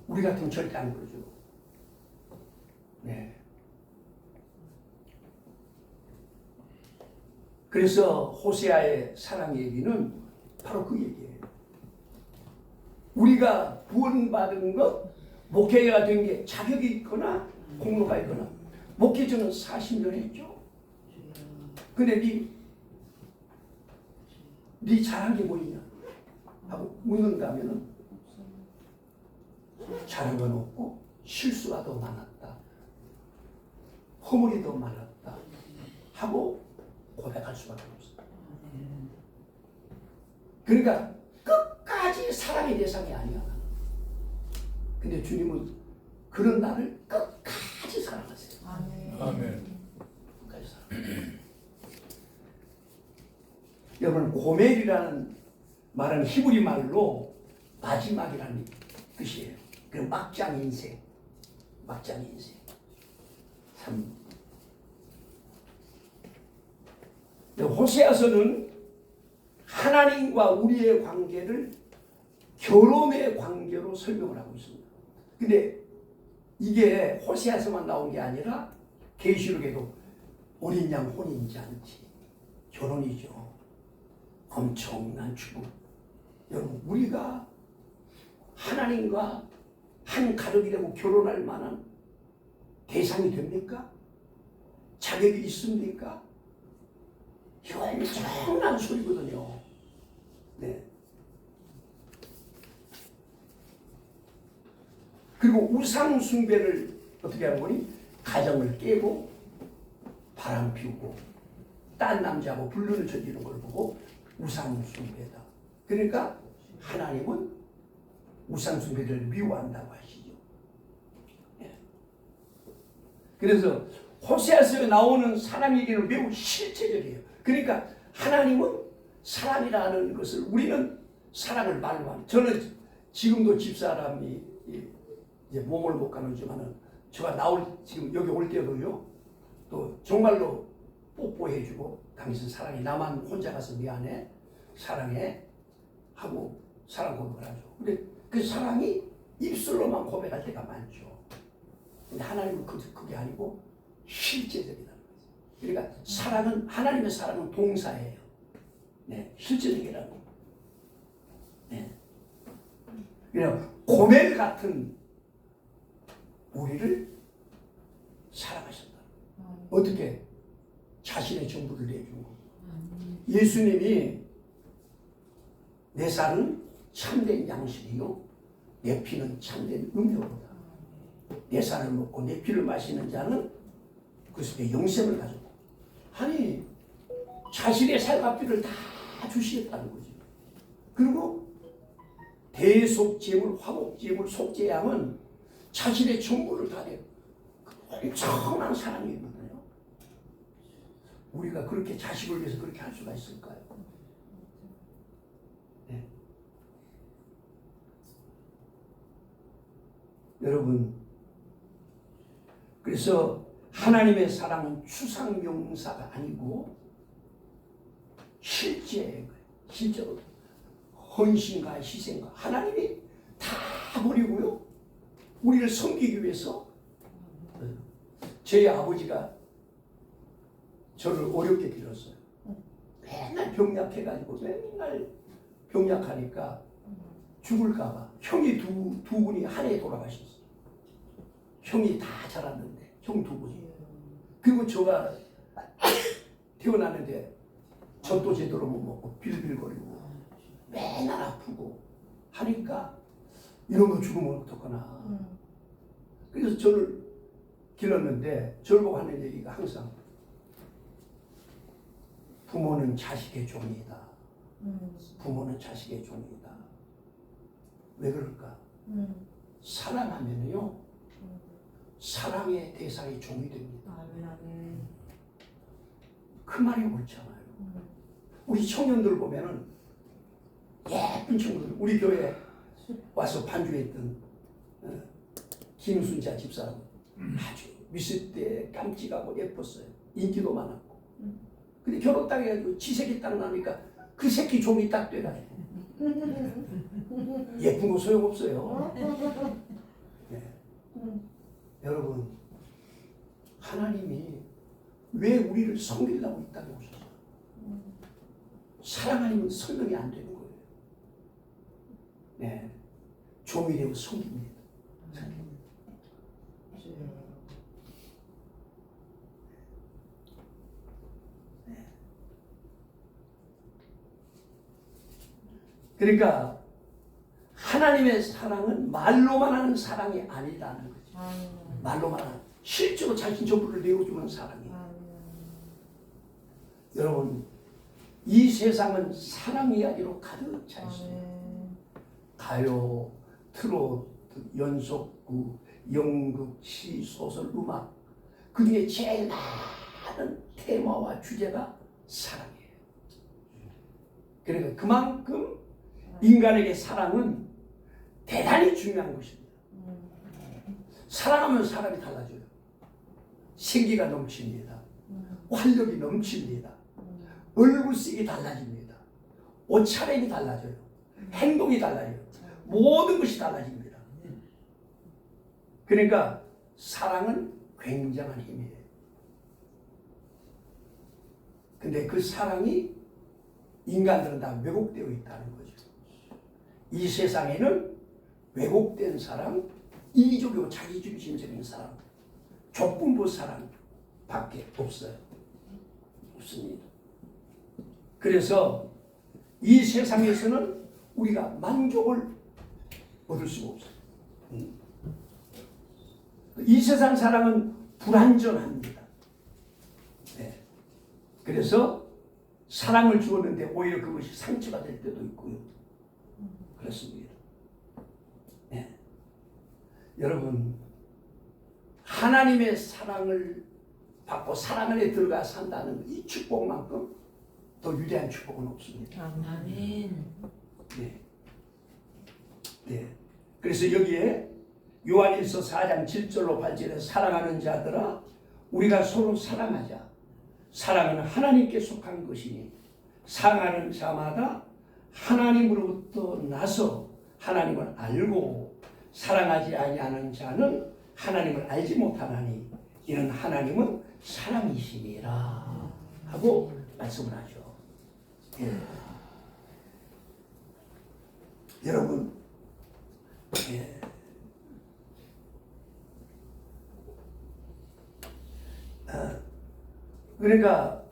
우리 같으면 절대 안 그러죠. 네. 그래서 호세아의 사랑 얘기는 바로 그 얘기예요. 우리가 구원받은 것, 목회가 된 게 자격이 있거나 공로가 있거나, 목회 저는 40년 했죠. 근데 네 잘한 게 뭐냐 하고 묻는다면은 잘한 건 없고 실수가 더 많았다, 허물이 더 많았다 하고 고백할 수밖에 없어요. 그러니까 끝까지 사랑의 대상이 아니야. 근데 주님은 그런 나를 끝까지 사랑하세요. 아멘. 끝까지 사랑하세요. 여러분, 고멜이라는 말은 히브리 말로 마지막이라는 뜻이에요. 그 막장 인생, 막장 인생. 참. 호세아서는 하나님과 우리의 관계를 결혼의 관계로 설명을 하고 있습니다. 근데 이게 호세아서만 나온 게 아니라 계시록에도 어린 양 혼인잔치, 결혼이죠. 엄청난 축복. 여러분, 우리가 하나님과 한 가족이 되고 결혼할 만한 대상이 됩니까? 자격이 있습니까? 이거 엄청난 소리거든요. 네. 그리고 우상 숭배를 어떻게 하는 거니? 가정을 깨고 바람 피우고 딴 남자하고 불륜을 저지르는 걸 보고 우상 숭배다. 그러니까 하나님은 우상 숭배를 미워한다고 하시죠. 네. 그래서 호세아서에 나오는 사랑 얘기는 매우 실제적이에요. 그러니까 하나님은 사랑이라는 것을, 우리는 사랑을 말로 하는, 저는 지금도 집사람이 이제 몸을 못 가는지만은 제가 지금 여기 올 때도요, 또 정말로 뽀뽀해주고 당신 사랑해, 나만 혼자 가서 미안해, 사랑해 하고 사랑 고백을 하죠. 근데 그 사랑이 입술로만 고백할 때가 많죠. 근데 하나님은 그게 아니고 실제적이다는 거죠. 그러니까 사랑은, 하나님의 사랑은 동사예요. 네, 실제적이라는 거. 네. 그냥 고멜 같은 우리를 사랑하셨다. 어떻게? 자신의 전부를 내준 거. 예수님이 내 살은 참된 양식이요, 내 피는 참된 음료로다. 내 살을 먹고 내 피를 마시는 자는 그 속에 영생을 가졌다. 아니, 자신의 살과 피를 다 주시겠다는 거지. 그리고 대속제물, 화목제물, 속죄양은 자신의 전부를 다 내고 엄청난 사랑이거든요. 우리가 그렇게 자식을 위해서 그렇게 할 수가 있을까요? 네. 여러분, 그래서 하나님의 사랑은 추상명사가 아니고 실제로 헌신과 희생과 하나님이 다 버리고요 우리를 섬기기 위해서. 제 아버지가 저를 어렵게 길렀어요. 맨날 병약해가지고 맨날 병약하니까 죽을까봐 형이 두 분이 한 해에 돌아가셨어요. 형이 다 자랐는데 형 두 분이. 그리고 저가 태어났는데 젖도 제대로 못 먹고 빌빌거리고 맨날 아프고 하니까 이런 거 죽으면 어떡하나. 그래서 저를 길렀는데 저를 보고 하는 얘기가 항상 부모는 자식의 종이다. 부모는 자식의 종이다. 왜 그럴까? 사랑하면요 사랑의 대상이 종이 됩니다. 그 말이 옳잖아요. 우리 청년들 보면은 예쁜 친구들, 우리 교회 와서 반주했던 김순자 집사람 아주 미스때 깜찍하고 예뻤어요. 인기도 많았고. 근데 결혼 딱 해가지고 지 새끼 딱 나니까 그 새끼 종이 딱 돼가지고 예쁜 거 소용없어요. 네. 여러분, 하나님이 왜 우리를 섬기려고 이 땅에 오셨어요? 사랑 아니면 설명이 안 되는 거예요. 네. 종이 되고 섬깁니다. 그러니까 하나님의 사랑은 말로만 하는 사랑이 아니라는 거죠. 말로만 하는, 실제로 자신 전부를 내어주는 사랑이에요. 여러분, 이 세상은 사랑 이야기로 가득 차 있어요. 가요, 트로트, 연속구, 연극, 시, 소설, 음악, 그 중에 제일 많은 테마와 주제가 사랑이에요. 그러니까 그만큼 인간에게 사랑은 대단히 중요한 것입니다. 사랑하면 사람이 달라져요. 생기가 넘칩니다. 활력이 넘칩니다. 얼굴색이 달라집니다. 옷차림이 달라져요. 행동이 달라져요. 모든 것이 달라집니다. 그러니까 사랑은 굉장한 힘이에요. 근데 그 사랑이 인간들은 다 왜곡되어 있다는 거죠. 이 세상에는 왜곡된 사랑, 이기적이고 자기중심적인 사랑, 조건부 사랑밖에 없어요. 없습니다. 그래서 이 세상에서는 우리가 만족을 얻을 수가 없어요. 이 세상 사랑은 불완전합니다. 네. 그래서 사랑을 주었는데 오히려 그것이 상처가 될 때도 있고요. 그렇습니다. 네. 여러분, 하나님의 사랑을 받고 사랑 안에 들어가 산다는 이 축복만큼 더 위대한 축복은 없습니다. 아멘. 네. 네. 그래서 여기에 요한일서 4장 7절로 8절에 사랑하는 자들아 우리가 서로 사랑하자. 사랑은 하나님께 속한 것이니 사랑하는 자마다 하나님으로부터 나서 하나님을 알고 사랑하지 아니하는 자는 하나님을 알지 못하나니 이는 하나님은 사랑이시니라 하고 말씀을 하죠. 예. 여러분, 예. 그러니까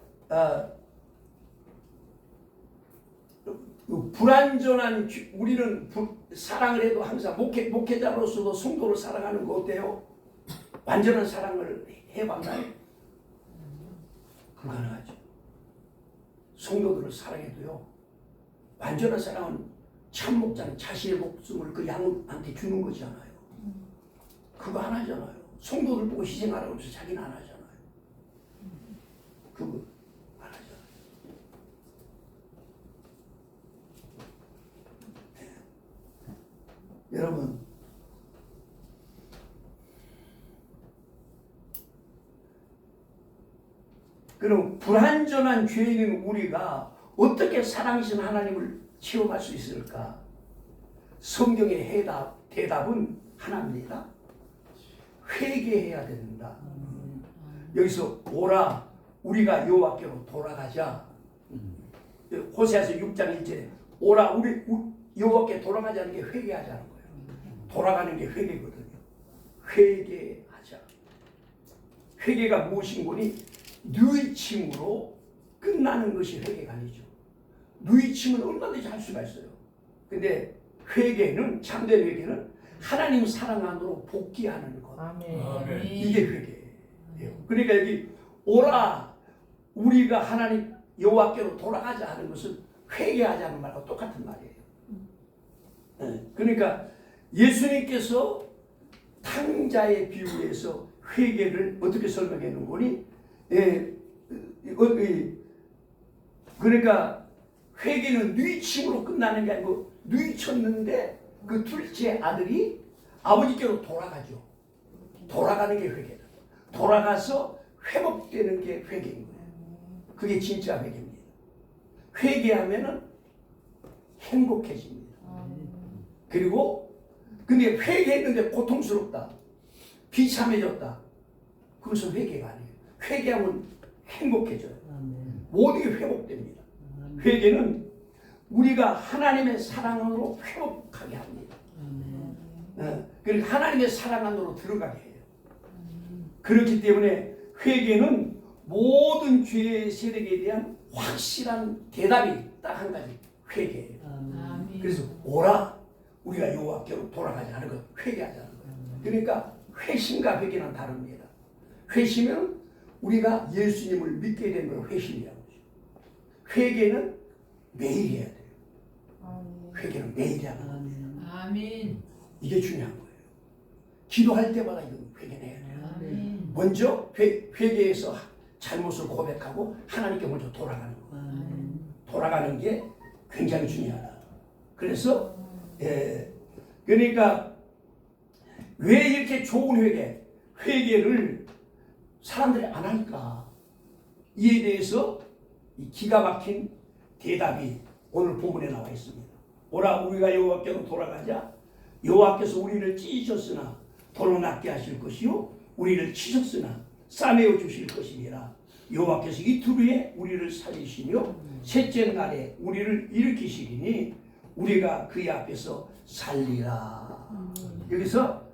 불완전한 우리는 사랑을 해도 항상 목회자로서도 성도를 사랑하는 거 어때요? 완전한 사랑을 해봤나요? 불가능하죠. 성도들을 사랑해도요. 완전한 사랑은 참 목자는 자신의 목숨을 그 양한테 주는 거잖아요. 그거 안 하잖아요. 성도들 보고 희생하라고 해서 자기는 안 하잖아요. 그거 안 하잖아요. 네. 여러분, 그럼 불완전한 죄인인 우리가 어떻게 사랑이신 하나님을 체험할 수 있을까? 성경의 대답은 하나입니다. 회개해야 된다. 여기서 오라 우리가 여호와께로 돌아가자. 호세아서 6장 1절에 오라 우리 여호와께 돌아가자는 게 회개하자는 거예요. 돌아가는 게 회개거든요. 회개하자. 회개가 무엇인 거니? 누이침으로 끝나는 것이 회개가 아니죠. 누이침은 얼마든지 할 수가 있어요. 근데 회개는 참된 회개는 하나님 사랑 안으로 복귀하는 것. 아멘. 이게 회개예요. 그러니까 여기 오라 우리가 하나님 여호와께로 돌아가자 하는 것은 회개하자는 말과 똑같은 말이에요. 그러니까 예수님께서 탕자의 비유에서 회개를 어떻게 설명해 놓은 거니? 그러니까 회개는 뉘침으로 끝나는 게 아니고 뉘쳤는데 그 둘째 아들이 아버지께로 돌아가죠. 돌아가는 게 회개다. 돌아가서 회복되는 게 회개인 거예요. 그게 진짜 회개입니다. 회개하면은 행복해집니다. 그리고 근데 회개했는데 고통스럽다. 비참해졌다. 그것은 회개가 아니에요. 회개하면 행복해져요. 모든 게 회복됩니다. 회개는 우리가 하나님의 사랑으로 회복하게 합니다. 그리고 하나님의 사랑 안으로 들어가게 해요. 그렇기 때문에 회개는 모든 죄의 세력에 대한 확실한 대답이 딱 한 가지, 회개예요. 그래서 오라 우리가 여호와께로 돌아가자 하는 것, 회개하자는 거예요. 그러니까 회심과 회개는 다릅니다. 회심은 우리가 예수님을 믿게 된 걸 회심이라고 하죠. 회개는 매일 해야 돼요. 회개는 매일 하는 거예요. 아멘. 이게 중요한 거예요. 기도할 때마다 이건 회개해야 돼요. 아멘. 먼저 회개해서 잘못을 고백하고 하나님께 먼저 돌아가는 거예요. 돌아가는 게 굉장히 중요하다. 그래서 그러니까 왜 이렇게 좋은 회개를 사람들이 안 할까? 이에 대해서 이 기가 막힌 대답이 오늘 본문에 나와 있습니다. 오라 우리가 여호와께로 돌아가자. 여호와께서 우리를 찢으셨으나 도로 낫게 하실 것이요 우리를 치셨으나 싸매어 주실 것이니라. 여호와께서 이틀 후에 우리를 살리시며 셋째 날에 우리를 일으키시리니 우리가 그의 앞에서 살리라. 여기서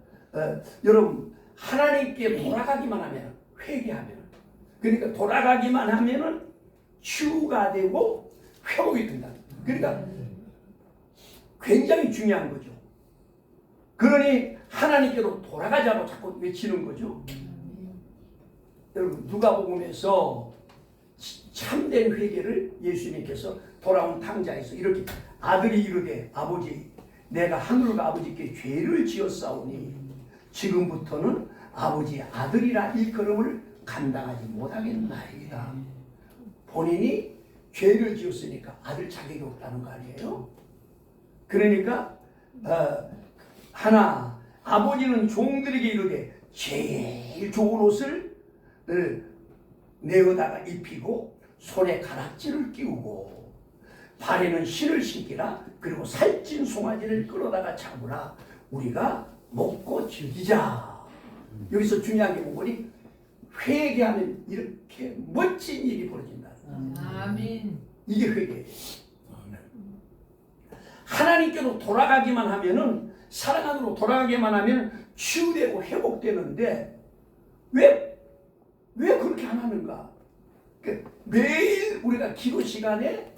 여러분 하나님께 돌아가기만 하면 회개하면 그러니까 돌아가기만 하면은 치유가 되고 회복이 된다. 그러니까 굉장히 중요한 거죠. 그러니 하나님께로 돌아가자고 자꾸 외치는 거죠. 여러분 누가복음에서 참된 회개를 예수님께서 돌아온 탕자에서 이렇게 아들이 이르되 아버지 내가 하늘과 아버지께 죄를 지었사오니 지금부터는 아버지의 아들이라 일컬음을 감당하지 못하겠나이다. 본인이 죄를 지었으니까 아들 자격이 없다는 거 아니에요? 그러니까 하나 아버지는 종들에게 이르되 제일 좋은 옷을 내어다가 입히고 손에 가락지를 끼우고 발에는 실을 신기라. 그리고 살찐 송아지를 끌어다가 잡으라. 우리가 먹고 즐기자. 여기서 중요한 게 뭐니? 회개하면 이렇게 멋진 일이 벌어진다. 아멘. 이게 회개예요. 하나님께로 돌아가기만 하면은 사랑 안으로 돌아가기만 하면 치유되고 회복되는데 왜 그렇게 안 하는가? 매일 우리가 기도 시간에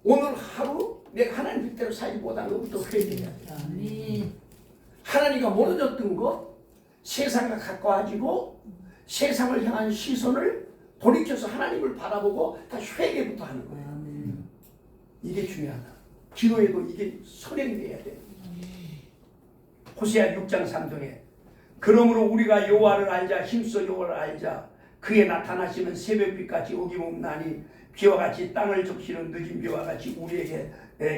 오늘 하루 내가 하나님 뜻대로 살지 못한 것부터 회개해야 돼. 아멘. 하나님과 멀어졌던 것, 세상과 가까워지고 세상을 향한 시선을 돌이켜서 하나님을 바라보고 다시 회개부터 하는 거예요. 이게 중요하다. 기도에도 이게 선행돼야 돼. 호세아 6장 3절에 그러므로 우리가 여호와를 알자 힘써 여호와를 알자 그의 나타나시면 새벽빛같이 어김없나니 비와 같이 땅을 적시는 늦은 비와 같이 우리에게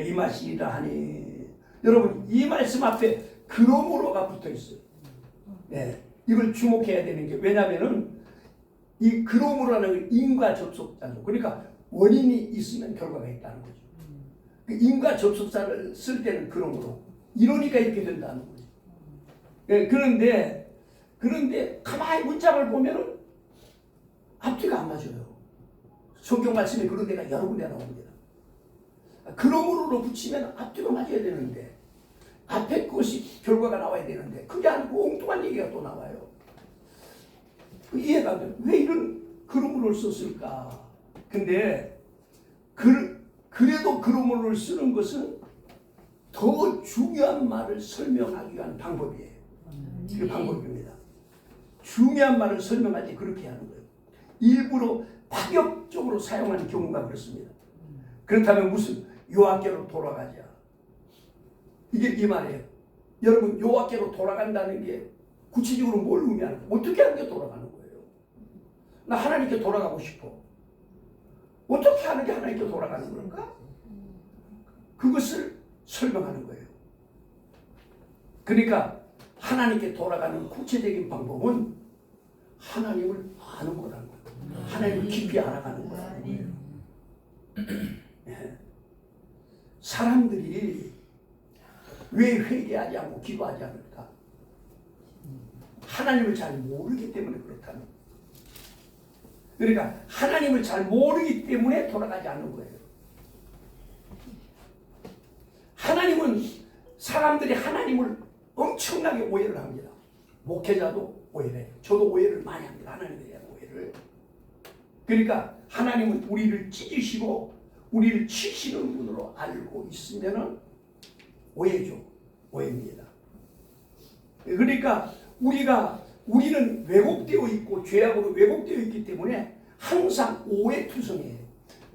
임하시리라 하니. 여러분 이 말씀 앞에 그러므로가 붙어 있어요. 이걸 주목해야 되는 게 왜냐하면은 이 그러므로라는 건 인과 접속자죠. 그러니까 원인이 있으면 결과가 있다는 거죠. 그 인과 접속사를 쓸 때는 그러므로 이러니까 이렇게 된다는 거죠. 예, 그런데 가만히 문장을 보면은 앞뒤가 안 맞아요. 성경 말씀에 그런 데가 여러 군데 나옵니다. 그러므로로 붙이면 앞뒤가 맞아야 되는데 앞에 것이 결과가 나와야 되는데 그게 아니고 엉뚱한 얘기가 또 나와요. 이해가 안 돼요. 왜 이런 그러므로를 썼을까? 근데 그래도 그러므로를 쓰는 것은 더 중요한 말을 설명하기 위한 방법이에요. 그 방법입니다. 중요한 말을 설명할 때 그렇게 하는 거예요. 일부러 파격적으로 사용하는 경우가 그렇습니다. 그렇다면 무슨 여호와께로 돌아가자. 이게 이 말이에요. 여러분 여호와께로 돌아간다는 게 구체적으로 뭘 의미하는 거예요? 어떻게 하는 게 돌아가는 거예요? 나 하나님께 돌아가고 싶어. 어떻게 하는 게 하나님께 돌아가는 걸까? 그것을 설명하는 거예요. 그러니까 하나님께 돌아가는 구체적인 방법은 하나님을 아는 거라는 거예요. 하나님을 깊이 알아가는 거라는 거예요. 네. 사람들이 왜 회개하지 않고 기도하지 않을까? 하나님을 잘 모르기 때문에 그렇다는 거예요. 그러니까 하나님을 잘 모르기 때문에 돌아가지 않는 거예요. 하나님은 사람들이 하나님을 엄청나게 오해를 합니다. 목회자도 오해를 해요. 저도 오해를 많이 합니다. 하나님에 대한 오해를. 그러니까 하나님은 우리를 찢으시고 우리를 치시는 분으로 알고 있으면은 오해죠. 오해입니다. 그러니까 우리는 왜곡되어 있고 죄악으로 왜곡되어 있기 때문에 항상 오해투성이에요.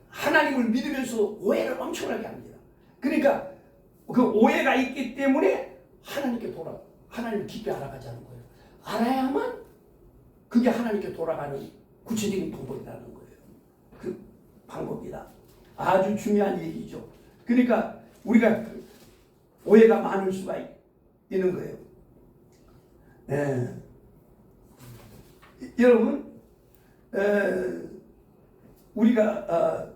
하나님을 믿으면서 오해를 엄청나게 합니다. 그러니까 그 오해가 있기 때문에 하나님을 깊이 알아가자는 거예요. 알아야만 그게 하나님께 돌아가는 구체적인 방법이라는 거예요. 그 방법이다. 아주 중요한 얘기죠. 그러니까 우리가 오해가 많을 수가 있는 거예요. 네. 여러분, 우리가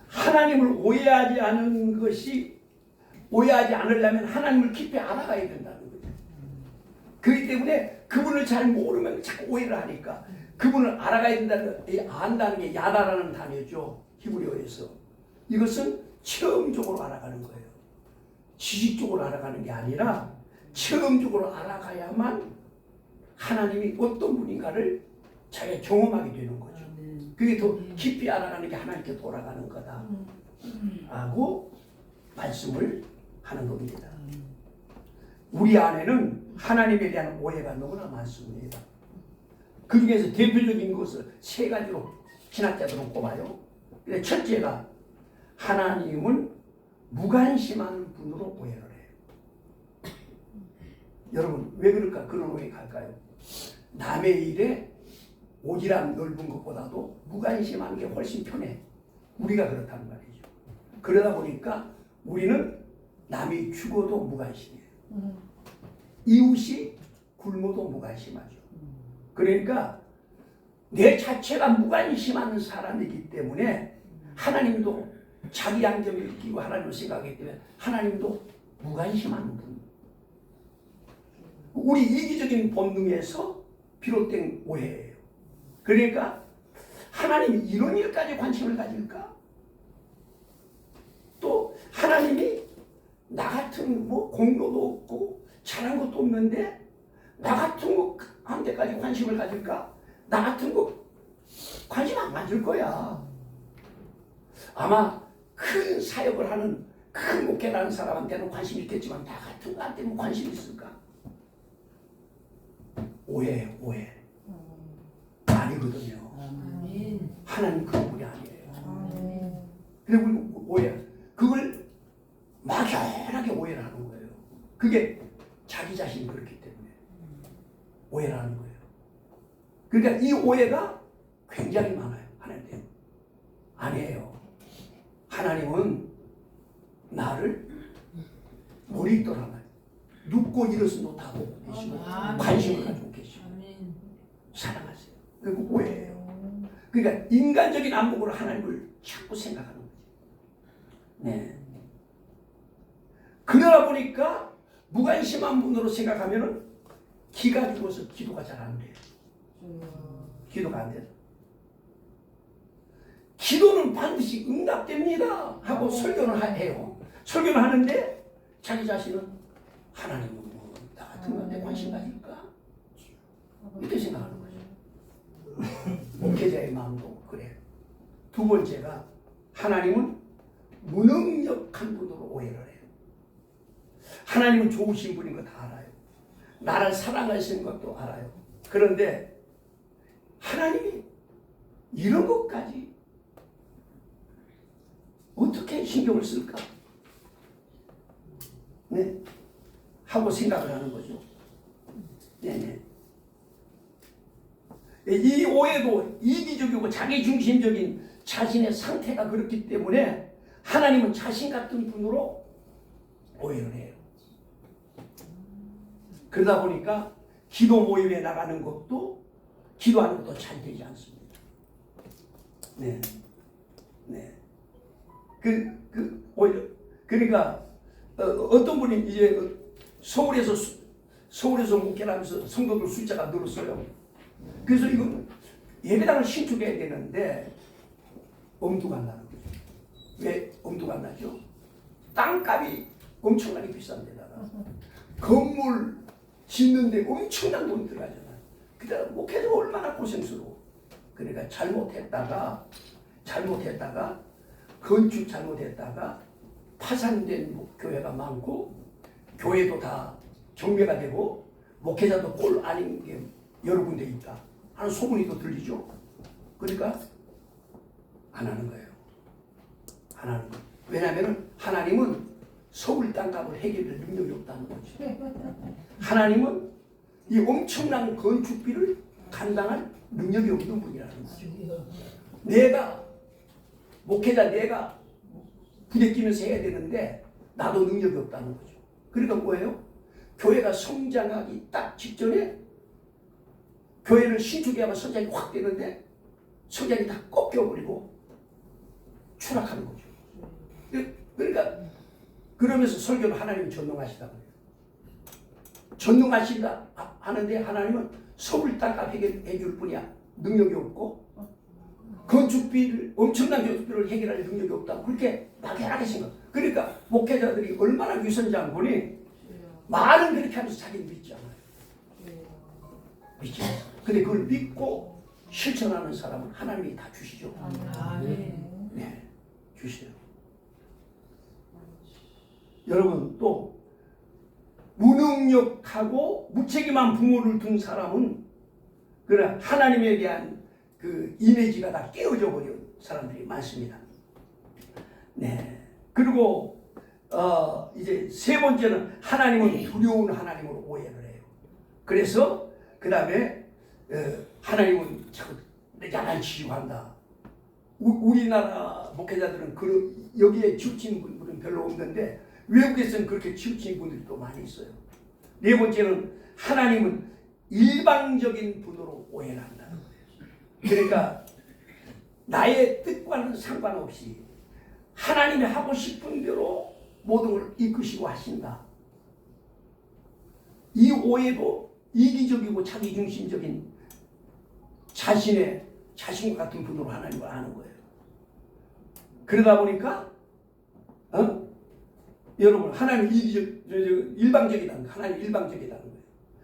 하나님을 오해하지 않으려면 하나님을 깊이 알아가야 된다는 거죠. 그렇기 때문에 그분을 잘 모르면 자꾸 오해를 하니까 그분을 알아가야 안다는 게 야다라는 단어죠. 히브리어에서. 이것은 체험적으로 알아가는 거예요. 지식적으로 알아가는 게 아니라 체험적으로 알아가야만 하나님이 어떤 분인가를 자기가 경험하게 되는 거죠. 그게 더 깊이 알아가는 게 하나님께 돌아가는 거다 라고 말씀을 하는 겁니다. 우리 안에는 하나님에 대한 오해가 너무나 많습니다. 그 중에서 대표적인 것을 세 가지로 신학자들은 꼽아요. 첫째가 하나님은 무관심한 분으로 오해를 해요. 여러분 왜 그럴까? 그런 오해가 갈까요? 남의 일에 오지랖 넓은 것보다도 무관심한 게 훨씬 편해. 우리가 그렇다는 말이죠. 그러다 보니까 우리는 남이 죽어도 무관심해요. 이웃이 굶어도 무관심하죠. 그러니까 내 자체가 무관심한 사람이기 때문에 하나님도 자기 양심을 끼고 하나님을 생각하기 때문에 하나님도 무관심한 분. 우리 이기적인 본능에서 비롯된 오해예요. 그러니까 하나님이 이런 일까지 관심을 가질까? 또 하나님이 나 같은 공로도 없고 잘한 것도 없는데 나 같은 거한테까지 관심을 가질까? 나 같은 거 관심 안 가질 거야. 아마 큰 사역을 하는 큰 목회라는 사람한테는 관심이 있겠지만 나 같은 거한테는 관심이 있을까? 오해예요. 오해. 아니거든요. 하나님 그런 분이 아니에요. 근데 우리 오해. 그걸 막연하게 오해를 하는 거예요. 그게 자기 자신이 그렇기 때문에 오해를 하는 거예요. 그러니까 이 오해가 굉장히 많아요. 하나님한테. 아니에요. 하나님은 나를 머리 떠나요. 눕고 일어서 못하고 계시고 아멘. 관심을 가지고 계시고 아멘. 사랑하세요. 그리고 오해예요. 그러니까 인간적인 안목으로 하나님을 자꾸 생각하는 거죠. 네. 그러다 보니까 무관심한 분으로 생각하면은 기가 죽어서 기도가 잘 안 돼요. 기도가 안 돼요. 기도는 반드시 응답됩니다 하고 설교를 해요. 설교를 하는데 자기 자신은 하나님은 뭐 나 같은 건데 관심 가질까? 이렇게 생각하는 거죠. 목회자의 마음도 그래요. 두 번째가 하나님은 무능력한 분으로 오해를 해요. 하나님은 좋으신 분인 거 다 알아요. 나를 사랑하시는 것도 알아요. 그런데 하나님이 이런 것까지 어떻게 신경을 쓸까? 네. 하고 생각을 하는 거죠. 네네. 이 오해도 이기적이고 자기중심적인 자신의 상태가 그렇기 때문에 하나님은 자신 같은 분으로 오해를 해요. 그러다 보니까 기도 모임에 나가는 것도 기도하는 것도 잘 되지 않습니다. 네. 네. 오히려 그러니까 어떤 분이 이제 서울에서 목회를 하면서 성도들 숫자가 늘었어요. 그래서 이거 예배당을 신축해야 되는데 엄두가 안 나는 거죠. 왜 엄두가 안 나죠? 땅값이 엄청나게 비싼 데다가 건물 짓는데 엄청난 돈이 들어가잖아요. 그때 목회자가 얼마나 고생스러워. 그러니까 잘못했다가 건축 잘못했다가 파산된 교회가 많고 교회도 다 경매가 되고 목회자도 꼴 아닌 게 여러 군데 있다 하는 소문이 또 들리죠. 그러니까 안 하는 거예요. 안 하는 거예요. 왜냐하면 하나님은 서울 땅값을 해결할 능력이 없다는 거죠. 하나님은 이 엄청난 건축비를 감당할 능력이 없는 분이라는 거죠. 내가 목회자 내가 부대끼면서 해야 되는데 나도 능력이 없다는 거죠. 그러니까 뭐예요? 교회가 성장하기 딱 직전에 교회를 신축해야만 성장이 확 되는데 성장이 다 꺾여버리고 추락하는 거죠. 그러니까 그러면서 설교를 하나님이 전능하시다고 해요. 전능하시다 하는데 하나님은 서울 땅값 해결해 줄 뿐이야. 능력이 없고 건축비를 엄청난 건축비를 해결할 능력이 없다고 그렇게 막연하게 생각. 그러니까 목회자들이 얼마나 위선장군이 말은 그렇게 하면서 자기는 믿지 않아요. 믿지 않아요. 근데 그걸 믿고 실천하는 사람은 하나님이 다 주시죠. 아멘. 네, 주시죠. 여러분 또 무능력하고 무책임한 부모를 둔 사람은 그래 하나님에 대한 그 이미지가 다 깨어져 버린 사람들이 많습니다. 네. 그리고 이제 세 번째는 하나님은 두려운 하나님으로 오해를 해요. 그래서 그 다음에 하나님은 자꾸 야단치고 한다. 우리나라 목회자들은 여기에 치우치는 분들은 별로 없는데 외국에서는 그렇게 치우치는 분들이 또 많이 있어요. 네 번째는 하나님은 일방적인 분으로 오해를 한다는 거예요. 그러니까 나의 뜻과는 상관없이 하나님이 하고 싶은 대로 모든 걸 이끄시고 하신다. 이 오해도 이기적이고 자기중심적인 자신과 같은 분으로 하나님을 아는 거예요. 그러다 보니까 여러분 하나님 일방적이라는 거예요. 하나님 일방적이라는 거예요.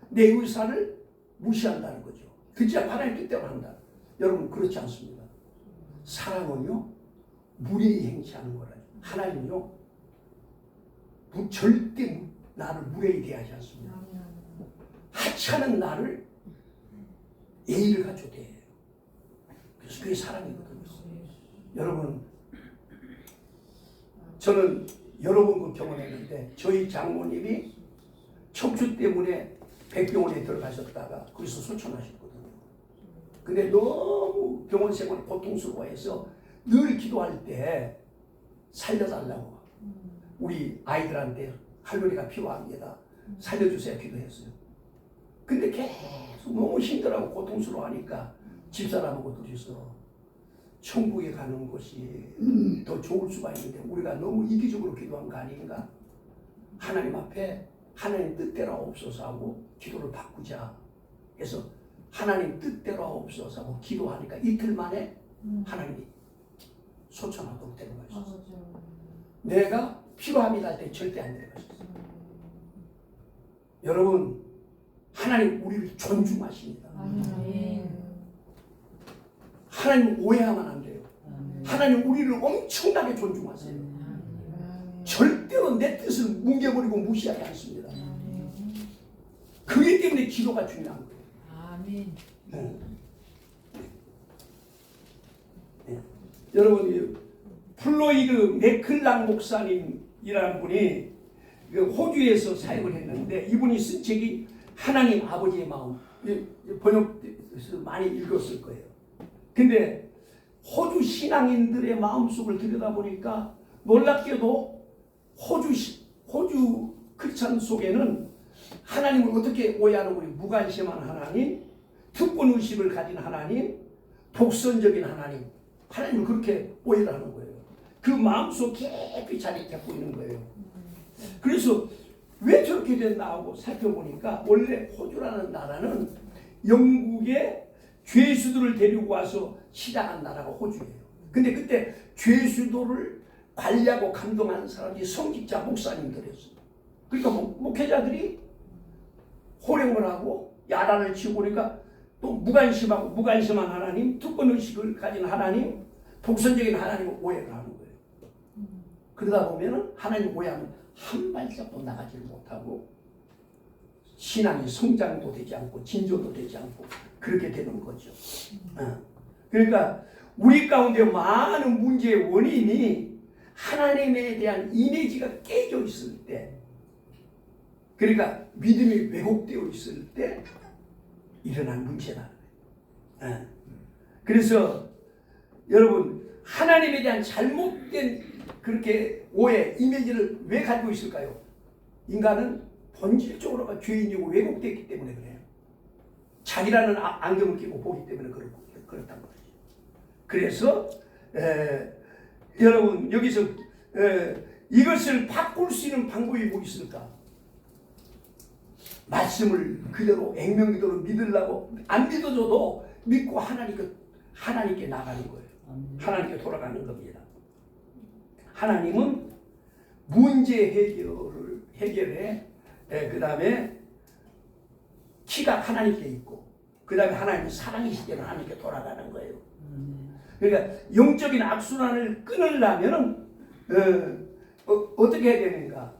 내 의사를 무시한다는 거죠. 듣지 않고 하나님 뜻대로 한다. 여러분 그렇지 않습니다. 사랑은요 무례히 행치하는 거라요. 하나님은요 절대 나를 무례히 대하지 않습니다. 하찮은 나를 예의를 갖춰 대해요. 그래서 그게 사랑이거든요. 여러분 저는 여러 번 그 경험했는데 저희 장모님이 척추 때문에 백병원에 들어가셨다가 거기서 소천하셨거든요. 근데 너무 병원 생활이 고통스러워해서 늘 기도할 때 살려달라고 우리 아이들한테 할머니가 필요합니다. 살려주세요 기도했어요. 근데 계속 너무 힘들어하고 고통스러워하니까 집사람하고 둘이서 천국에 가는 것이 더 좋을 수가 있는데 우리가 너무 이기적으로 기도한 거 아닌가? 하나님 앞에 하나님 뜻대로 없어서 하고 기도를 바꾸자. 그래서 하나님 뜻대로 없어서 하고 기도하니까 이틀 만에 하나님이 소천하도록 데려가셨어요. 내가 필요합니다 할 때 절대 안 데려가셨어요. 여러분 하나님 우리를 존중하십니다. 아멘. 하나님 오해하면 안 돼요. 하나님 우리를 엄청나게 존중하세요. 절대로 내 뜻을 뭉개버리고 무시하지 않습니다. 그렇기 때문에 기도가 중요한 거예요. 아멘. 여러분 이 플로이드 맥클랑 목사님이라는 분이 그 호주에서 사역을 했는데 이분이 쓴 책이 하나님 아버지의 마음, 번역돼서 많이 읽었을 거예요. 근데 호주 신앙인들의 마음속을 들여다보니까 놀랍게도 호주 크리스찬 속에는 하나님을 어떻게 오해하는 우리 무관심한 하나님, 특권의식을 가진 하나님, 독선적인 하나님을 그렇게 오해를 하는 거예요. 그 마음속 깊이 자리 잡고 있는 거예요. 그래서 왜 저렇게 됐나 하고 살펴보니까 원래 호주라는 나라는 영국의 죄수들을 데리고 와서 시작한 나라가 호주예요. 근데 그때 죄수들을 관리하고 감동하는 사람들이 성직자 목사님들이었어요. 그러니까 목회자들이 호령을 하고 야단을 치고 그러니까 또 무관심한 하나님, 특권의식을 가진 하나님, 독선적인 하나님을 오해를 하는 거예요. 그러다 보면 하나님 오해하면 한 발짝도 나가지를 못하고 신앙이 성장도 되지 않고 진조도 되지 않고 그렇게 되는 거죠. 그러니까 우리 가운데 많은 문제의 원인이 하나님에 대한 이미지가 깨져 있을 때, 그러니까 믿음이 왜곡되어 있을 때 일어난 문제라는 거예요. 그래서 여러분 하나님에 대한 잘못된 그렇게 오해, 이미지를 왜 가지고 있을까요? 인간은 본질적으로가 죄인이고 왜곡됐기 때문에 그래요. 자기라는 안경을 끼고 보기 때문에 그렇단 말이죠. 그래서 여러분 여기서 이것을 바꿀 수 있는 방법이 뭐 있을까? 말씀을 그대로 액면기도로 믿으려고 안 믿어줘도 믿고 하나님께 나가는 거예요. 하나님께 돌아가는 겁니다. 하나님은 문제 해결에 그 다음에 키가 하나님께 있고 그 다음에 하나님은 사랑이시기에 하나님께 돌아가는 거예요. 그러니까 영적인 악순환을 끊으려면 어떻게 해야 되는가?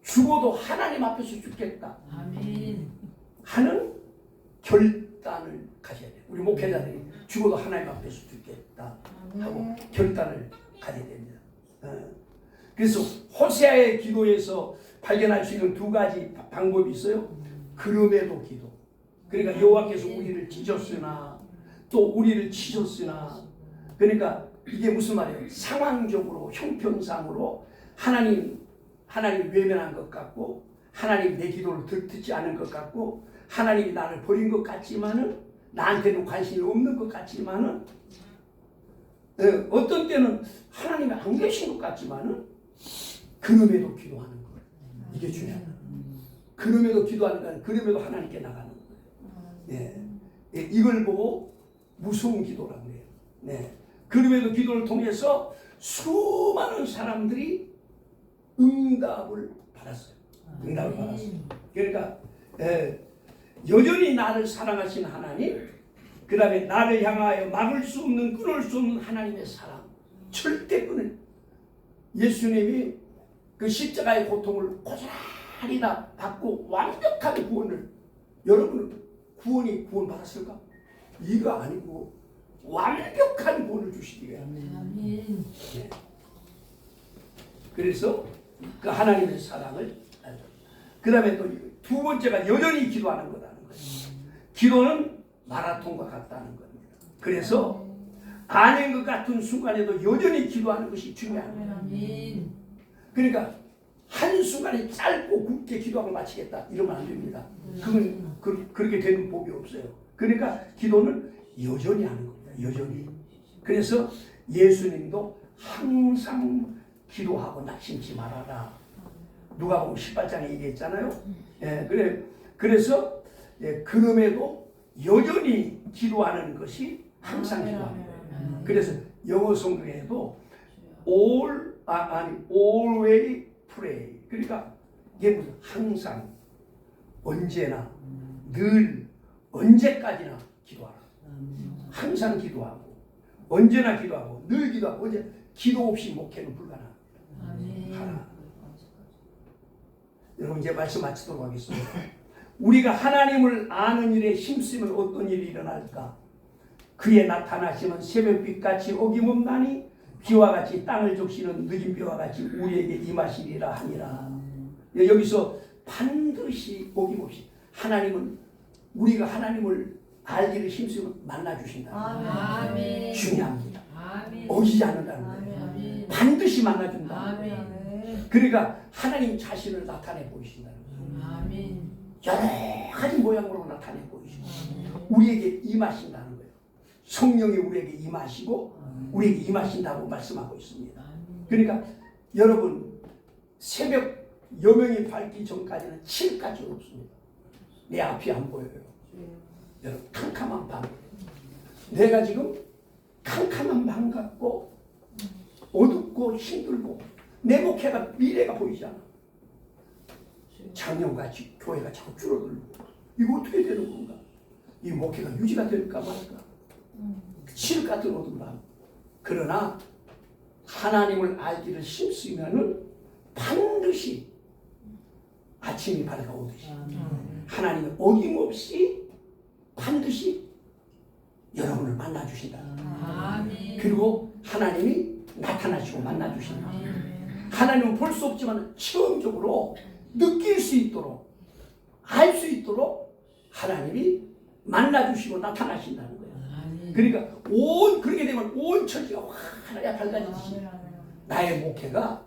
죽어도 하나님 앞에서 죽겠다 아멘. 하는 결단을 가져야 돼요. 우리 목회자들이 죽어도 하나님 앞에서 죽겠다 하고 결단을 가져야 됩니다. 그래서 호세아의 기도에서 발견할 수 있는 두 가지 방법이 있어요. 그럼에도 기도. 그러니까 여호와께서 우리를 찢었으나 또 우리를 치셨으나, 그러니까 이게 무슨 말이에요? 상황적으로 형편상으로 하나님 외면한 것 같고 하나님 내 기도를 듣지 않은 것 같고 하나님이 나를 버린 것 같지만은 나한테는 관심이 없는 것 같지만은 어떤 때는 하나님이 안 계신 것 같지만은 그럼에도 기도하는 거예요. 이게 중요하다. 그럼에도 기도하는 거는 그럼에도 하나님께 나가는 거예요. 이걸 보고 무서운 기도라고 해요. 그럼에도 기도를 통해서 수많은 사람들이 응답을 받았어요. 그러니까 여전히 나를 사랑하시는 하나님, 그 다음에 나를 향하여 막을 수 없는 끊을 수 없는 하나님의 사랑, 절대 끊을. 예수님이 그 십자가의 고통을 고스란히 다 받고 완벽한 구원을, 여러분은 구원 받았을까? 이거 아니고 완벽한 구원을 주시기에. 아멘. 그래서 그 하나님의 사랑을 알죠. 그 다음에 또 두 번째가 여전히 기도하는 거라는 거예요. 기도는 마라톤과 같다는 겁니다. 그래서 아닌 것 같은 순간에도 여전히 기도하는 것이 중요한 거예요. 아멘. 그러니까 한순간에 짧고 굵게 기도하고 마치겠다 이러면 안 됩니다. 그건 그렇게 되는 법이 없어요. 그러니까 기도는 여전히 하는 겁니다. 여전히. 그래서 예수님도 항상 기도하고 낙심치 말아라. 누가복음 18장에 얘기했잖아요. 그래서 그럼에도 여전히 기도하는 것이 항상 기도하는 거예요. 그래서 영어 성경에도 always pray. 그러니까 이게 무슨 항상, 언제나, 늘, 언제까지나 기도하라. 항상 기도하고, 언제나 기도하고, 늘 기도하고, 언제 기도 없이 목회는 불가능합니다. 하나. 여러분 이제 말씀 마치도록 하겠습니다. 우리가 하나님을 아는 일에 힘쓰면 어떤 일이 일어날까? 그의 나타나시면 새벽빛같이 어김없나니 비와 같이 땅을 적시는 늦은 비와 같이 우리에게 임하시리라 하니라. 여기서 반드시 어김없이 하나님은 우리가 하나님을 알기를 힘쓰면 만나주신다. 아멘. 중요합니다. 아멘. 어기지 않는다는 거예요. 아멘. 반드시 만나준다. 아멘. 그러니까 하나님 자신을 나타내 보이신다는 거예요. 아멘. 여러 가지 모양으로 나타내 보이시고 우리에게 임하신다는 거예요. 성령이 우리에게 임하시고 우리에게 임하신다고 말씀하고 있습니다. 그러니까 여러분 새벽 여명이 밝기 전까지는 칠까지 없습니다. 내 앞이 안 보여요. 여러분 캄캄한 밤. 내가 지금 캄캄한 밤 같고 어둡고 힘들고 내 목회가 미래가 보이지 않아. 작년같이 교회가 자꾸 줄어들고 이거 어떻게 되는 건가? 이 목회가 유지가 될까 말까? 실 같은 어둠 밤. 그러나 하나님을 알기를 힘쓰면은 반드시 아침이 밝아오듯이 하나님은 어김없이 반드시 여러분을 만나주신다. 아멘. 그리고 하나님이 나타나시고 만나주신다. 하나님은 볼 수 없지만 체험적으로 느낄 수 있도록 알 수 있도록 하나님이 만나주시고 나타나신다는 거예요. 그러니까 그렇게 되면 온 천지가 하나가 밝아지듯이 나의 목회가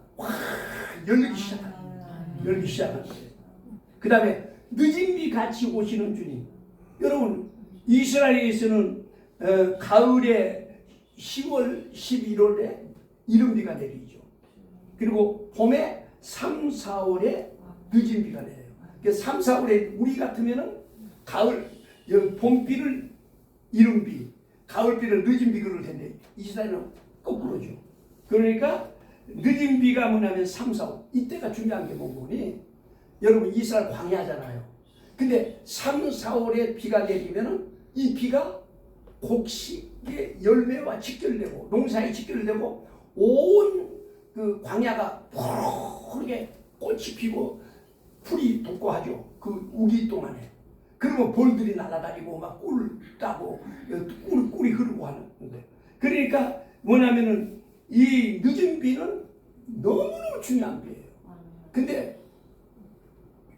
열리기 시작하는 거예요. 그 다음에 늦은 비 같이 오시는 주님. 여러분 이스라엘에서는 가을에 10월 11월에 이른비가 내리죠. 그리고 봄에 3, 4월에 늦은 비가 내려요. 3, 4월에 우리 같으면은 가을 봄비를 이른비, 가을비를 늦은 비 그럴 텐데 이스라엘은 거꾸로죠. 그러니까 늦은 비가 뭐냐면 3, 4월 이때가 중요한 게 뭐니? 여러분 이스라엘 광야잖아요. 근데 3, 4월에 비가 내리면은 이 비가 곡식의 열매와 직결되고 농사에 직결되고 온 그 광야가 푸르게 꽃이 피고 풀이 돋고하죠. 그 우기 동안에. 그러면 벌들이 날아다니고 막 꿀 따고 꿀이 흐르고 하는데. 그러니까 뭐냐면은 이 늦은 비는 너무너무 중요한 비예요. 근데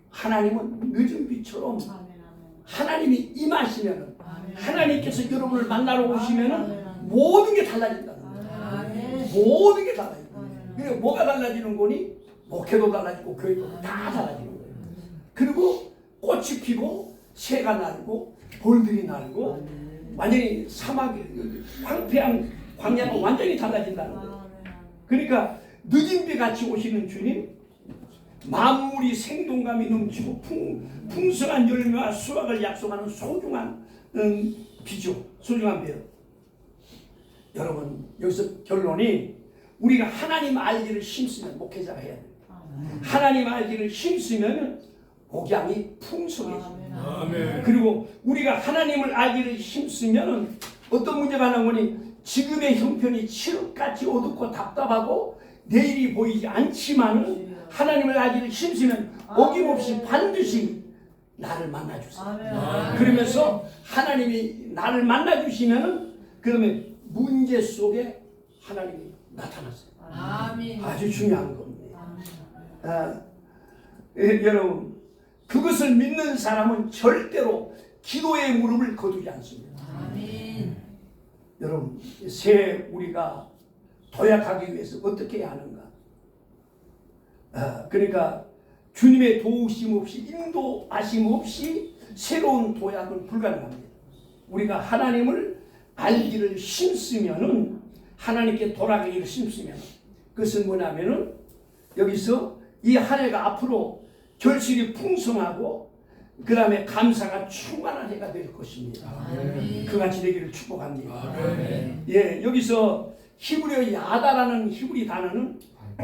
하나님은 늦은 비처럼 하나님이 임하시면은 하나님께서 여러분을 만나러 오시면은 모든 게 달라진다는 거예요. 모든 게 달라진다. 그리고 뭐가 달라지는 거니? 목회도 달라지고 교회도 다 달라지는 거예요. 그리고 꽃이 피고 새가 날고 벌들이 날고 완전히 사막이 황폐한 광야가 완전히 달라진다는 거예요. 그러니까 늦은 비 같이 오시는 주님, 만물이 생동감이 넘치고 풍성한 열매와 수확을 약속하는 소중한 비죠. 소중한 비요. 여러분 여기서 결론이 우리가 하나님 알기를 힘쓰면 목회자가 해야 돼요. 하나님 알기를 힘쓰면 복양이 풍성해져요. 그리고 우리가 하나님을 알기를 힘쓰면 어떤 문제가 나오니 지금의 형편이 칠흑같이 어둡고 답답하고 내일이 보이지 않지만 하나님을 알기를 힘쓰면 어김없이 반드시 나를 만나주세요. 그러면서 하나님이 나를 만나주시면 그러면 문제 속에 하나님이 나타났어요. 아멘. 아주 중요한 겁니다. 여러분 그것을 믿는 사람은 절대로 기도의 무릎을 거두지 않습니다. 아멘. 여러분 새해 우리가 도약하기 위해서 어떻게 해야 하는가? 그러니까 주님의 도우심 없이 인도하심 없이 새로운 도약은 불가능합니다. 우리가 하나님을 알기를 힘쓰면은 하나님께 돌아가기를 힘쓰면 그것은 뭐냐면은 여기서 이 한 해가 앞으로 결실이 풍성하고 그 다음에 감사가 충만한 해가 될 것입니다. 아멘. 그같이 되기를 축복합니다. 아멘. 예, 여기서 히브리어 야다라는 히브리 단어는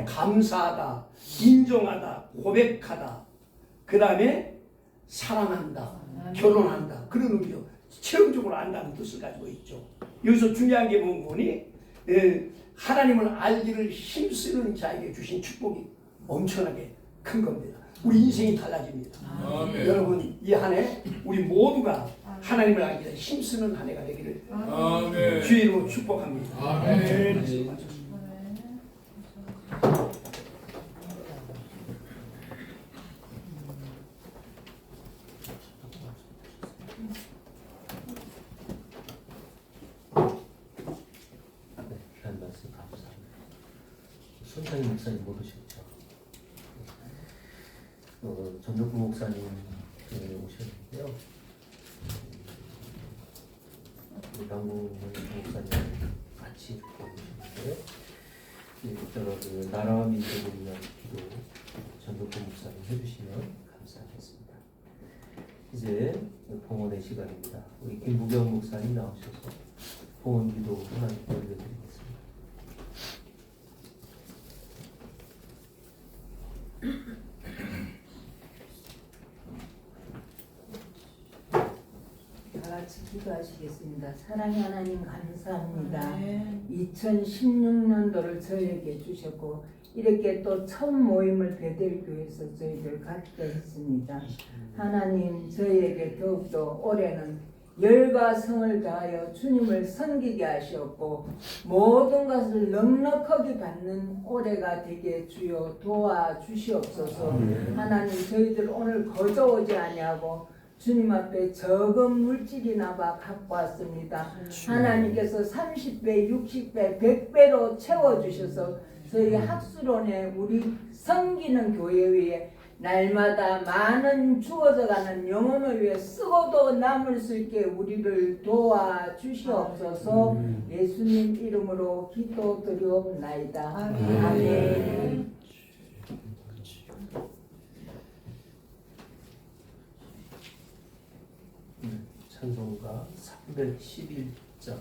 감사하다, 인정하다, 고백하다, 그 다음에 사랑한다, 결혼한다 그런 의미로 체험적으로 안다는 뜻을 가지고 있죠. 여기서 중요한 게 뭐니? 하나님을 알기를 힘쓰는 자에게 주신 축복이 엄청나게 큰 겁니다. 우리 인생이 달라집니다. 아멘. 여러분 이 한 해 우리 모두가 하나님을 알기를 힘쓰는 한 해가 되기를 아멘. 주의 이름으로 축복합니다. 아멘. 네, 귀한 말씀 감사합니다. 손창희 목사님 못 오셨죠? 전덕구 목사님 오셨는데요. 우리 강구 목사님 같이 이렇게 오셨는데 이따가 그 나라와 민족을 위한 기도 전덕구 목사님 해주시면 감사하겠습니다. 이제 봉헌의 시간입니다. 우리 김부경 목사님 나오셔서 봉헌 기도 하나님께 올려드리겠습니다. 다 같이 기도하시겠습니다. 사랑의 하나님 감사합니다. 아멘. 2016년도를 저희에게 주셨고 이렇게 또 첫 모임을 베델교회에서 저희들 갖게 했습니다. 하나님 저희에게 더욱더 올해는 열과 성을 다하여 주님을 섬기게 하셨고 모든 것을 넉넉하게 받는 올해가 되게 주여 도와주시옵소서. 하나님 저희들 오늘 거저오지 아니하고 주님 앞에 적은 물질이나 봐 갖고 왔습니다. 하나님께서 30배, 60배, 100배로 채워주셔서 저희 학술원에 우리 섬기는 교회 위에 날마다 많은 주어져가는 영혼을 위해 쓰고도 남을 수 있게 우리를 도와주시옵소서. 예수님 이름으로 기도드리옵나이다. 아멘. 찬송가 311장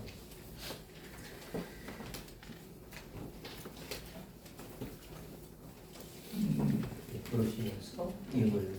부르시면서 이름을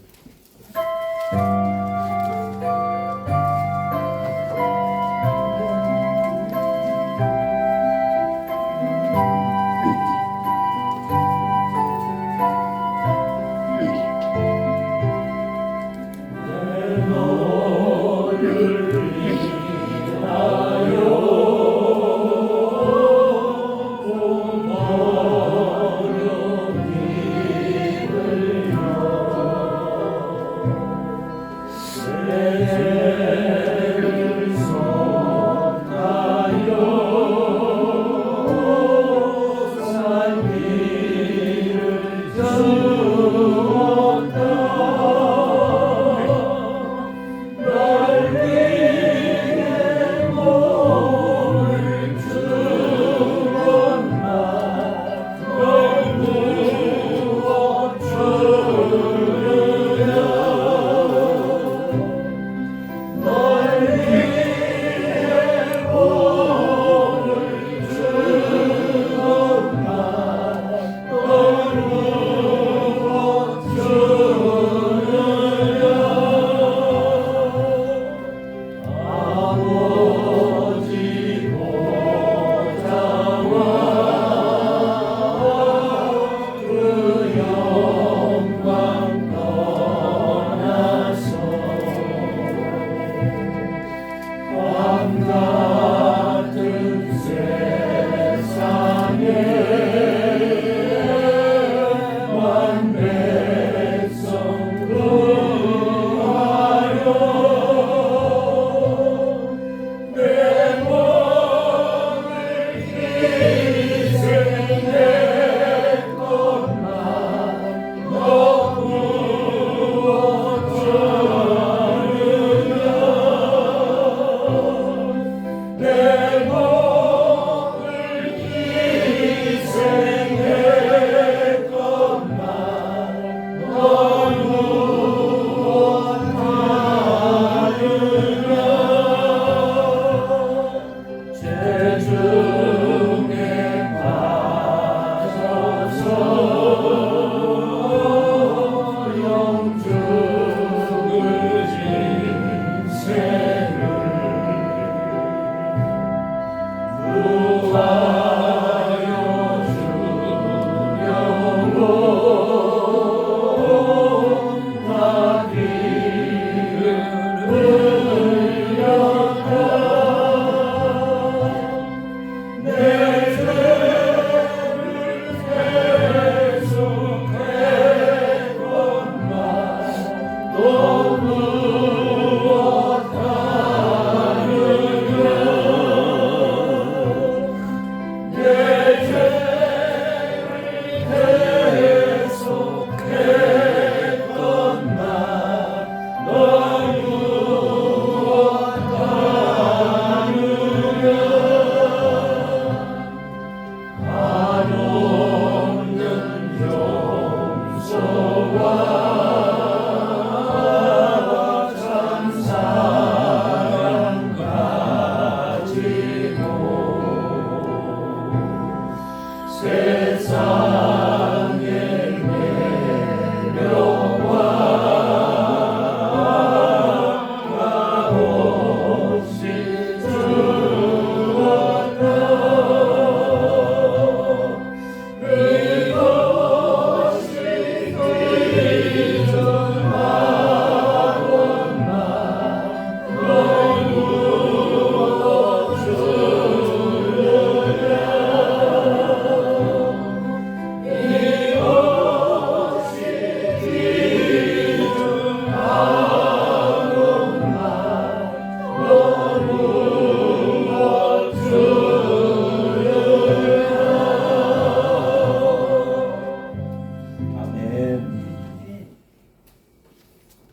아멘.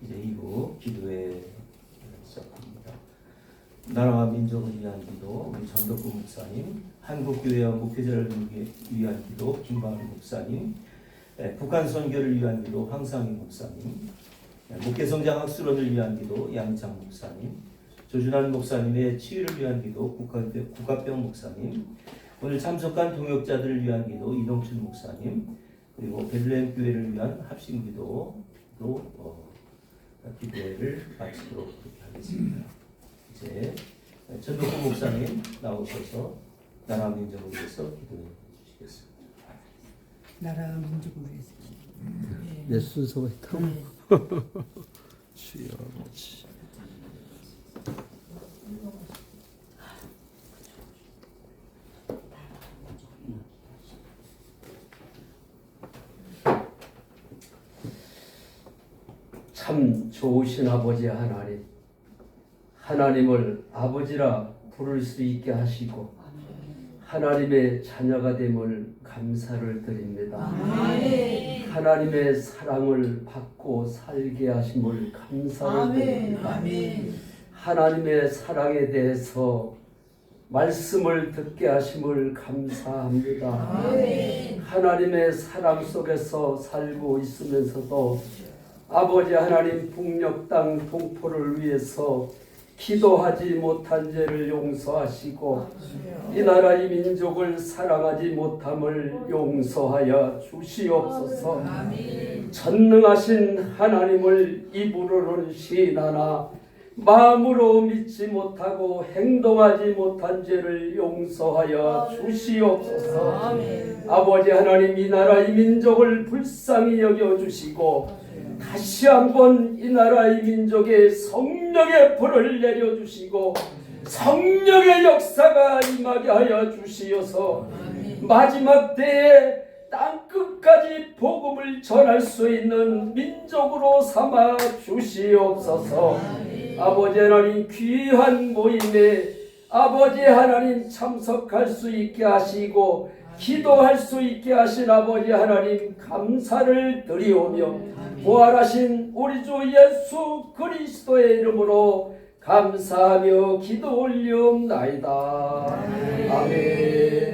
이제 2부 기도에 시작합니다. 나라와 민족을 위한 기도, 우리 전덕구 목사님, 한국교회와 목회자를 위한 기도, 김광일 목사님, 북한 선교를 위한 기도, 황상희 목사님, 목회성장 학술원을 위한 기도, 양창 목사님, 조준환 목사님의 치유를 위한 기도, 국가병 목사님, 오늘 참석한 동역자들을 위한 기도, 이동춘 목사님, 그리고 베들레헴 교회를 위한 합심 기도로 기도회를 마치도록 하겠습니다. 이제 전덕구 목사님 나오셔서 나라 민족을 위해서 기도해 주시겠습니다. 나라 민족을 위해서. 내 순서가 있다. 주여 아버지. 참 좋으신 아버지 하나님, 하나님을 아버지라 부를 수 있게 하시고 하나님의 자녀가 됨을 감사를 드립니다. 하나님의 사랑을 받고 살게 하심을 감사를 드립니다. 하나님의 사랑에 대해서 말씀을 듣게 하심을 감사합니다. 하나님의 사랑 속에서 살고 있으면서도 아버지 하나님 북녘 땅 동포를 위해서 기도하지 못한 죄를 용서하시고 이 나라 이 민족을 사랑하지 못함을 용서하여 주시옵소서. 전능하신 하나님을 입으로는 시인하나 마음으로 믿지 못하고 행동하지 못한 죄를 용서하여 주시옵소서. 아버지 하나님 이 나라 이 민족을 불쌍히 여겨주시고 다시 한번 이 나라 이 민족의 성령의 불을 내려주시고 성령의 역사가 임하게 하여 주시어서 마지막 때에 땅끝까지 복음을 전할 수 있는 민족으로 삼아 주시옵소서. 아버지 하나님 귀한 모임에 아버지 하나님 참석할 수 있게 하시고 기도할 수 있게 하신 아버지 하나님 감사를 드리오며 부활하신 우리 주 예수 그리스도의 이름으로 감사하며 기도 올리옵나이다. 아멘.